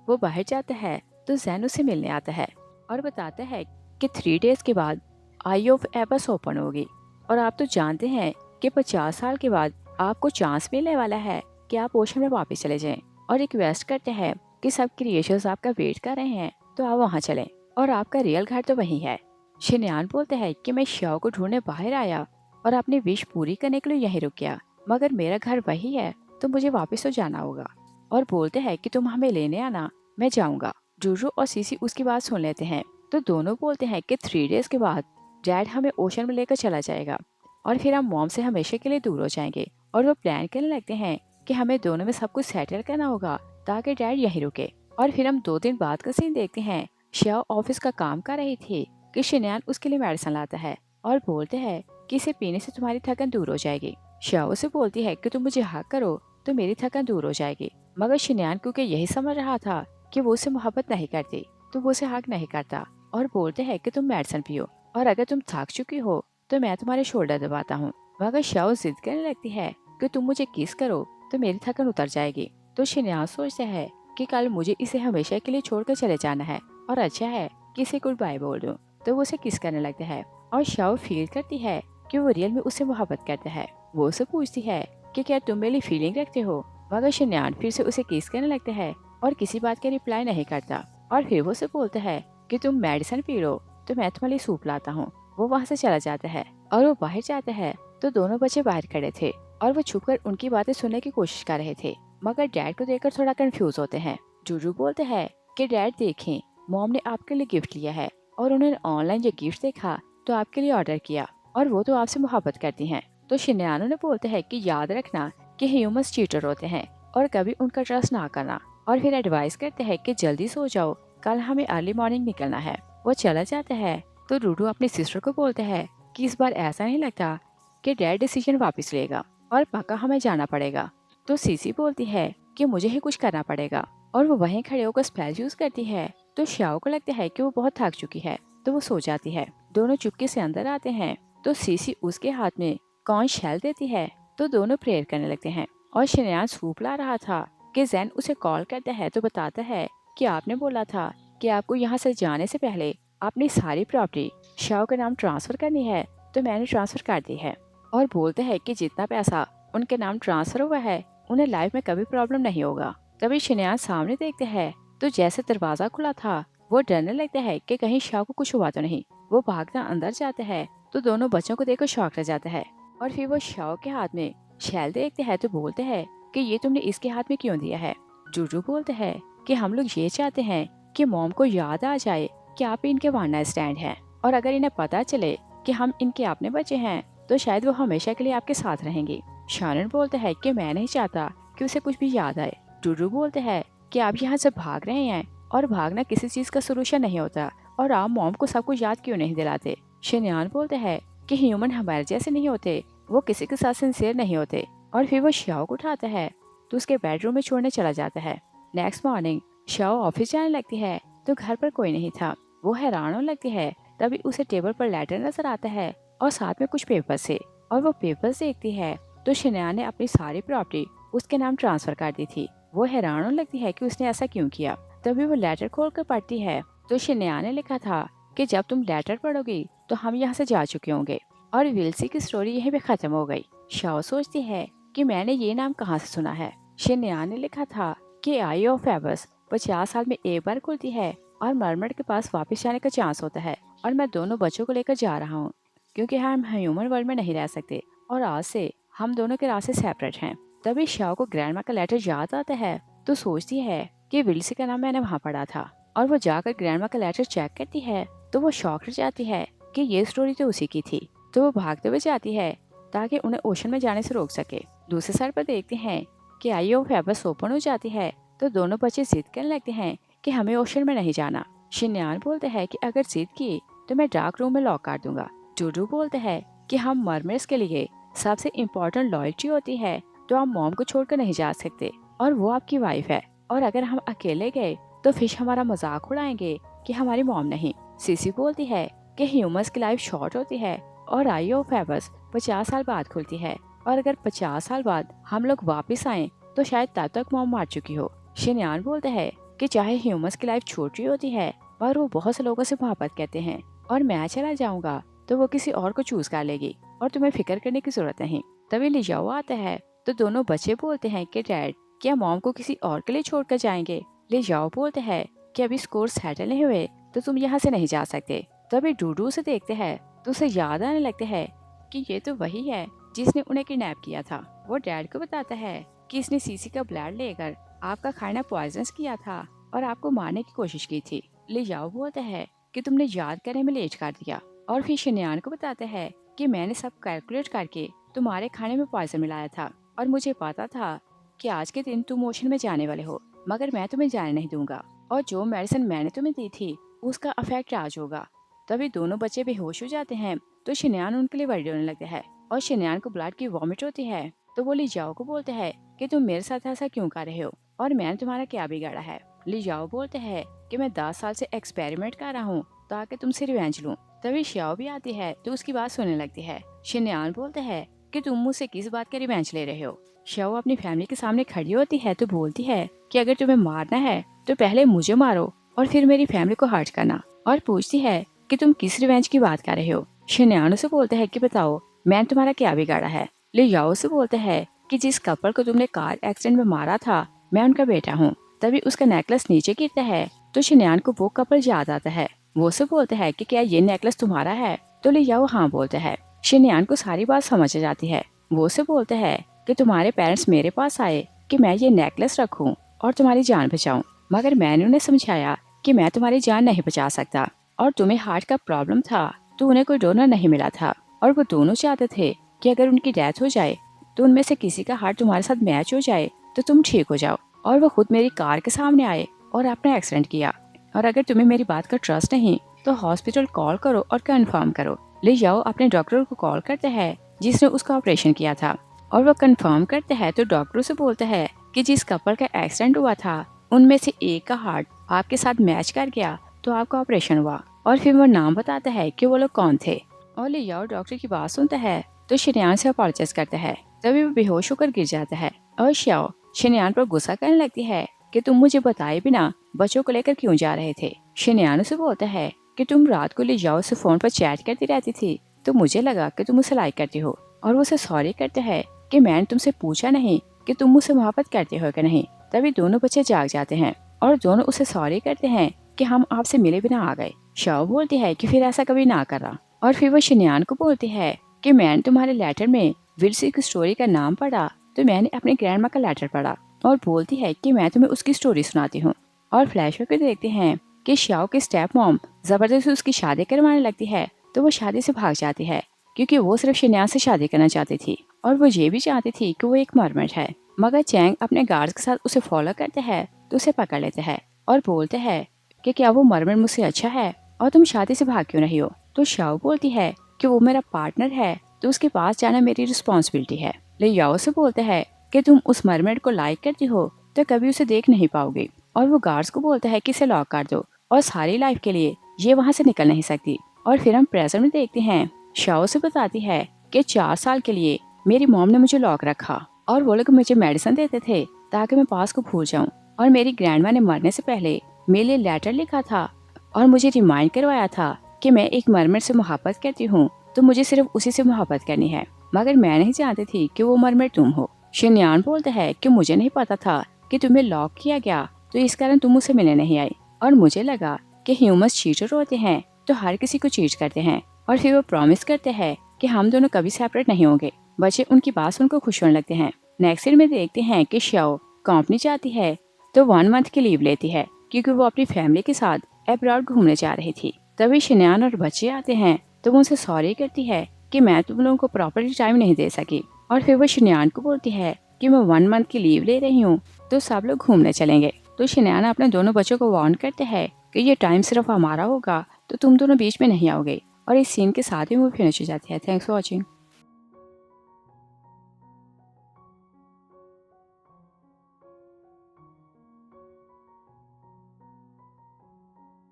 वो बाहर जाता है तो जैन उसे मिलने आता है और बताता है कि 3 डेज के बाद आई ऑफ एबस ओपन होगी और आप तो जानते हैं कि 50 साल के बाद आपको चांस मिलने वाला है कि आप ओशन में वापस चले जाएं। और रिक्वेस्ट करते हैं कि सब क्रिएशंस आपका वेट कर रहे हैं तो आप वहाँ चलें और आपका रियल घर तो वही है। शिनयान बोलते हैं कि मैं शाओ को ढूंढने बाहर आया और अपनी विश पूरी करने के लिए यहीं रुक गया मगर मेरा घर वही है तो मुझे वापस तो जाना होगा। और बोलते हैं कि तुम हमें लेने आना, मैं जाऊंगा। जूजू और सीसी उसकी बात सुन लेते हैं तो दोनों बोलते हैं कि 3 डेज के बाद डैड हमें ओशन में लेकर चला जाएगा और फिर हम मॉम से हमेशा के लिए दूर हो जाएंगे। और वो प्लान करने लगते हैं कि हमें दोनों में सब कुछ सेटल करना होगा ताकि डैड यहीं रुके। और फिर हम 2 दिन बाद का सीन देखते हैं। शाओ ऑफिस का काम कर रही थी कि शिनयान उसके लिए मेडिसिन लाता है और बोलते हैं कि इसे पीने से तुम्हारी थकन दूर हो जाएगी। शाओ से बोलती है कि तुम मुझे हक करो तो मेरी थकन दूर हो जाएगी। मगर शिनयान क्योंकि यही समझ रहा था कि वो उससे मोहब्बत नहीं करती, तो वो उसे हक नहीं करता और बोलते हैं कि तुम मेडिसिन पियो और अगर तुम थक चुकी हो तो मैं तुम्हारे शोल्डर दबाता हूँ। मगर शाओ जिद करने लगती है कि तुम मुझे किस करो तो मेरी थकन उतर जाएगी। तो शिनयान सोचता है कि कल मुझे इसे हमेशा के लिए छोड़कर चले जाना है और अच्छा है कि इसे गुड बाय बोल दूं। तो वो उसे किस करने लगता है और शाओ फील करती है कि वो रियल में उससे मोहब्बत करता है। वो उसे पूछती है कि क्या तुम मेरी फीलिंग रखते हो। मगर शिनयान फिर से उसे किस करने लगता है और किसी बात का रिप्लाई नहीं करता और फिर वो उसे बोलता है कि तुम मेडिसिन पी लो तो मैं तुम्हारे लिए सूप लाता हूँ। वो वहाँ से चला जाता है और वो बाहर जाता है तो दोनों बच्चे बाहर खड़े थे और वो छुपकर उनकी बातें सुनने की कोशिश कर रहे थे। मगर डैड को देखकर थोड़ा कंफ्यूज होते हैं। जूजू बोलते हैं कि डैड देखें, मॉम ने आपके लिए गिफ्ट लिया है और उन्होंने ऑनलाइन जो गिफ्ट देखा तो आपके लिए ऑर्डर किया और वो तो आपसे मोहब्बत करती हैं। तो शिनयानो ने बोलते हैं कि याद रखना कि ह्यूमंस चीटर होते हैं और कभी उनका ट्रस्ट ना करना और फिर एडवाइस करते हैं कि जल्दी सो जाओ, कल हमें अर्ली मॉर्निंग निकलना है। वो चला जाता है तो रूडू अपनी सिस्टर को बोलते हैं कि इस बार ऐसा नहीं लगता कि डैड डिसीजन वापस लेगा और पक्का हमें जाना पड़ेगा। तो सीसी बोलती है कि मुझे ही कुछ करना पड़ेगा और वो वहीं खड़े होकर स्पेल यूज करती है। तो श्याओ को लगता है कि वो बहुत थक चुकी है तो वो सो जाती है। दोनों चुपके से अंदर आते हैं तो सीसी उसके हाथ में कॉर्न शेल देती है तो दोनों प्रेयर करने लगते हैं। और शिनयान सूप ला रहा था कि जैन उसे कॉल करता है तो बताता है कि आपने बोला था कि आपको यहाँ से जाने से पहले अपनी सारी प्रॉपर्टी शाओ के नाम ट्रांसफर करनी है, तो मैंने ट्रांसफर कर दी है। और बोलते हैं कि जितना पैसा उनके नाम ट्रांसफर हुआ है उन्हें लाइफ में कभी प्रॉब्लम नहीं होगा। तभी शिनयान सामने देखते हैं तो जैसे दरवाजा खुला था वो डरने लगता है कि कहीं शाओ को कुछ हुआ तो नहीं। वो भागना अंदर जाता है तो दोनों बच्चों को देखकर शॉक रह जाता है और फिर वो शाओ के हाथ में शैल देखते हैं तो बोलते हैं कि ये तुमने इसके हाथ में क्यों दिया है। जूजू बोलते हैं कि हम लोग ये चाहते हैं कि मॉम को याद आ जाए कि आप ही इनके वन नाइट स्टैंड हैं और अगर इन्हें पता चले कि हम इनके अपने बच्चे हैं तो शायद वो हमेशा के लिए आपके साथ रहेंगे। शानन बोलता है कि मैं नहीं चाहता कि उसे कुछ भी याद आए। जूजू बोलते हैं कि आप यहाँ से भाग रहे हैं और भागना किसी चीज का सोल्यूशन नहीं होता और आप मॉम को सब कुछ याद क्यों नहीं दिलाते। शिनयान बोलते हैं कि ह्यूमन हमारे जैसे नहीं होते, वो किसी के साथ सिंसियर नहीं होते। और फिर वो शाओ को उठाता है तो उसके बेडरूम में छोड़ने चला जाता है। नेक्स्ट मॉर्निंग शाओ ऑफिस जाने लगती है तो घर पर कोई नहीं था। वो हैरान होने लगती है तभी उसे टेबल पर लेटर नजर आता है और साथ में कुछ पेपर से। और वो पेपर्स देखती है तो शिनयान ने अपनी सारी प्रॉपर्टी उसके नाम ट्रांसफर कर दी थी। वो हैरान होने लगती है कि उसने ऐसा क्यों किया। तभी वो लेटर खोल कर पढ़ती है तो शिनयान ने लिखा था कि जब तुम लेटर पढ़ोगी तो हम यहाँ से जा चुके होंगे और विल्सी की स्टोरी यहीं पे खत्म हो गई। शाओ सोचती है कि मैंने ये नाम कहाँ से सुना है। शिनयान ने लिखा था कि आई ऑफ एबस 50 साल में एक बार खुलती है और मरमड के पास वापस जाने का चांस होता है और मैं दोनों बच्चों को लेकर जा रहा हूँ क्योंकि हम ह्यूमन वर्ल्ड में नहीं रह सकते और आज से हम दोनों के रास्ते सेपरेट हैं। तभी शाओ को ग्रैंडमा का लेटर याद आता है तो सोचती है कि विल्सी का नाम मैंने वहाँ पढ़ा था और वो जाकर ग्रैंडमा का लेटर चेक करती है तो वो शॉक रह जाती है कि ये स्टोरी तो उसी की थी। तो वो भागते हुए जाती है ताकि उन्हें ओशन में जाने से रोक सके। दूसरे साइड पर देखते हैं कि आई ऑफ एबस ओपन हो जाती है तो दोनों बच्चे जिद करने लगते हैं कि हमें ओशन में नहीं जाना। शिनयान बोलते हैं कि अगर जिद की तो मैं डार्क रूम में लॉक कर दूंगा। जूडू बोलते हैं कि हम मरमेड्स के लिए सबसे इम्पोर्टेंट लॉयल्टी होती है तो आप मॉम को छोड़कर नहीं जा सकते और वो आपकी वाइफ है और अगर हम अकेले गए तो फिश हमारा मजाक उड़ाएंगे कि हमारी मॉम नहीं। सीसी बोलती है कि ह्यूमंस की लाइफ शॉर्ट होती है और आई ऑफ एबस 50 साल बाद खुलती है और अगर 50 साल बाद हम लोग वापस आए तो शायद तब तक मॉम मार चुकी हो। शिनयान बोलते हैं कि चाहे ह्यूमंस की लाइफ छोटी होती है पर वो बहुत से लोगों से मोहब्बत करते हैं और मैं चला जाऊंगा तो वो किसी और को चूज कर लेगी और तुम्हें फिक्र करने की जरूरत नहीं। तभी लिजाओ आता है तो दोनों बच्चे बोलते हैं कि डैड क्या मॉम को किसी और के लिए छोड़कर जाएंगे। लिजाओ बोलते हैं कि अभी स्कोर सेटल नहीं हुए तो तुम यहाँ से नहीं जा सकते। तभी डूडू से देखते हैं तो उसे याद आने लगते हैं कि ये तो वही है जिसने उन्हें किडनैप किया था। वो डैड को बताता है कि इसने सीसी का ब्लड लेकर आपका खाना पॉइजनस किया था और आपको मारने की कोशिश की थी। लिजाओ बोलता है कि तुमने याद करने में लेट कर दिया और फिर शिनयान को बताता है कि मैंने सब कैलकुलेट करके तुम्हारे खाने में पॉइजन मिलाया था और मुझे पता था कि आज के दिन तुम ओशन में जाने वाले हो मगर मैं तुम्हें जाने नहीं दूंगा और जो मेडिसिन मैंने तुम्हें दी थी उसका इफेक्ट आज होगा। तभी दोनों बच्चे बेहोश हो जाते हैं तो शिनयान उनके लिए वरी होने लगता है और शिनयान को ब्लड की वॉमिट होती है तो वो लिजाओ को बोलते हैं कि तुम मेरे साथ ऐसा क्यों कर रहे हो। और मैंने तुम्हारा क्या बिगाड़ा है। लियाओ बोलते हैं कि मैं 10 साल से एक्सपेरिमेंट कर रहा हूँ ताकि तुमसे रिवेंज लूं। तभी श्याओ भी आती है तो उसकी बात सुनने लगती है। शिन्यान बोलते हैं कि तुम मुझसे किस बात का रिवेंज ले रहे हो। श्याओ अपनी फैमिली के सामने खड़ी होती है तो बोलती है कि अगर तुम्हें मारना है तो पहले मुझे मारो और फिर मेरी फैमिली को हर्ट करना, और पूछती है कि तुम किस रिवेंज की बात कर रहे हो। शिन्यान से बोलते हैं कि बताओ मैंने तुम्हारा क्या बिगाड़ा है। लियाओ से बोलते हैं कि जिस कपल को तुमने कार एक्सीडेंट में मारा था मैं उनका बेटा हूँ। तभी उसका नेकलेस नीचे गिरता है तो शिन्यान को वो कपल याद आता है। वो से बोलते हैं कि क्या ये नेकलेस तुम्हारा है। तो लियाओ हाँ बोलते हैं। शिन्यान को सारी बात समझ आ जाती है। वो से बोलते हैं कि तुम्हारे पेरेंट्स मेरे पास आए कि मैं ये नेकलेस रखूं और तुम्हारी जान बचाऊं, मगर मैंने उन्हें समझाया कि मैं तुम्हारी जान नहीं बचा सकता और तुम्हें हार्ट का प्रॉब्लम था तो उन्हें कोई डोनर नहीं मिला था, और वो दोनों चाहते थे कि अगर उनकी डेथ हो जाए तो उनमें से किसी का हार्ट तुम्हारे साथ मैच हो जाए तो तुम ठीक हो जाओ। और वो खुद मेरी कार के सामने आए और आपने एक्सीडेंट किया, और अगर तुम्हें मेरी बात का ट्रस्ट नहीं तो हॉस्पिटल कॉल करो और कंफर्म करो। ले जाओ अपने डॉक्टर को कॉल करते हैं जिसने उसका ऑपरेशन किया था, और वो कंफर्म करते हैं तो डॉक्टर से बोलते हैं कि जिस कपल का एक्सीडेंट हुआ था उनमें से एक का हार्ट आपके साथ मैच कर गया तो आपका ऑपरेशन हुआ, और फिर वो नाम बताता है कि वो लोग कौन थे। और ले जाओ डॉक्टर की बात सुनता है तो शिन्यान से अपॉलोजाइज करता है। तभी वो बेहोश होकर गिर जाता है और श्याओ शिन्यान पर गुस्सा करने लगती है कि तुम मुझे बताए बिना बच्चों को लेकर क्यों जा रहे थे। शिन्यान उसे बोलता है कि तुम रात को ले जाओ से फोन पर चैट करती रहती थी तो मुझे लगा कि तुम उसे लाइक करती हो, और वो उसे सॉरी करते हैं कि मैंने तुमसे पूछा नहीं कि तुम मुझसे मोहब्बत करते हो कि नहीं। तभी दोनों बच्चे जाग जाते हैं और दोनों उसे सॉरी करते हैं कि हम आपसे मिले बिना आ गए। शाओ बोलती है कि फिर ऐसा कभी ना करा, और फिर वो शिन्यान को बोलती है कि मैंने तुम्हारे लेटर में विल्सी की स्टोरी का नाम पढ़ा तो मैंने अपने ग्रैंडमा का लेटर पढ़ा, और बोलती है कि मैं तुम्हें उसकी स्टोरी सुनाती हूँ। और फ्लैशबैक में देखते हैं कि श्याओ की स्टेप मॉम जबरदस्ती उसकी शादी करवाने लगती है तो वो शादी से भाग जाती है क्योंकि वो सिर्फ शिन्यान से शादी करना चाहती थी, और वो ये भी चाहती थी कि वो एक मरमेड है। मगर चैंग अपने गार्ड्स के साथ उसे फॉलो करते हैं तो उसे पकड़ लेते हैं और बोलते हैं कि क्या वो मरमेड मुझसे अच्छा है और तुम शादी से भाग क्यों नहीं हो। तो शाओ बोलती है कि वो मेरा पार्टनर है तो उसके पास जाना मेरी रिस्पॉन्सिबिलिटी है। ले याओ से बोलते हैं कि तुम उस मरमेड को लाइक करती हो तो कभी उसे देख नहीं पाओगे, और वो गार्ड्स को बोलता है कि इसे लॉक कर दो और सारी लाइफ के लिए ये वहाँ से निकल नहीं सकती। और फिर हम प्रेजेंट में देखते हैं शाओ से बताती है कि 4 साल के लिए मेरी मॉम ने मुझे लॉक रखा और वो लोग मुझे मेडिसिन देते थे ताकि मैं पास को भूल जाऊं, और मेरी ग्रैंडमा ने मरने से पहले मेरे लिए लेटर लिखा था और मुझे रिमाइंड करवाया था कि मैं एक मरमेड से मोहब्बत करती हूँ तो मुझे सिर्फ उसी से मोहब्बत करनी है, मगर मैं नहीं जानती थी कि वो मरमेड तुम हो। शिन्यान बोलता है कि मुझे नहीं पता था कि तुम्हें लॉक किया गया तो इस कारण तुम मुझसे मिलने नहीं आई, और मुझे लगा कि ह्यूमंस चीटर होते हैं तो हर किसी को चीट करते हैं। और फिर वो प्रॉमिस करते हैं कि हम दोनों कभी सेपरेट नहीं होंगे। बच्चे उनकी बात सुनकर खुश होने लगते हैं। नेक्स्ट सीन में देखते हैं कि श्याओ कंपनी जाती है तो 1 मंथ की लीव लेती है क्योंकि वो अपनी फैमिली के साथ अब्रॉड घूमने जा रही थी। तभी शिन्यान और बच्चे आते हैं तो वो उनसे सॉरी करती है कि मैं तुम लोगों को प्रॉपर्ली टाइम नहीं दे सकी, और फिर वो शिन्यान को बोलती है कि मैं 1 मंथ की लीव ले रही हूँ तो सब लोग घूमने चलेंगे। तो शिन्यान अपने दोनों बच्चों को वार्न करते हैं कि ये टाइम सिर्फ हमारा होगा तो तुम दोनों बीच में नहीं आओगे, और इस सीन के साथ ही मूवी फिनिश हो जाती है। Thanks for watching.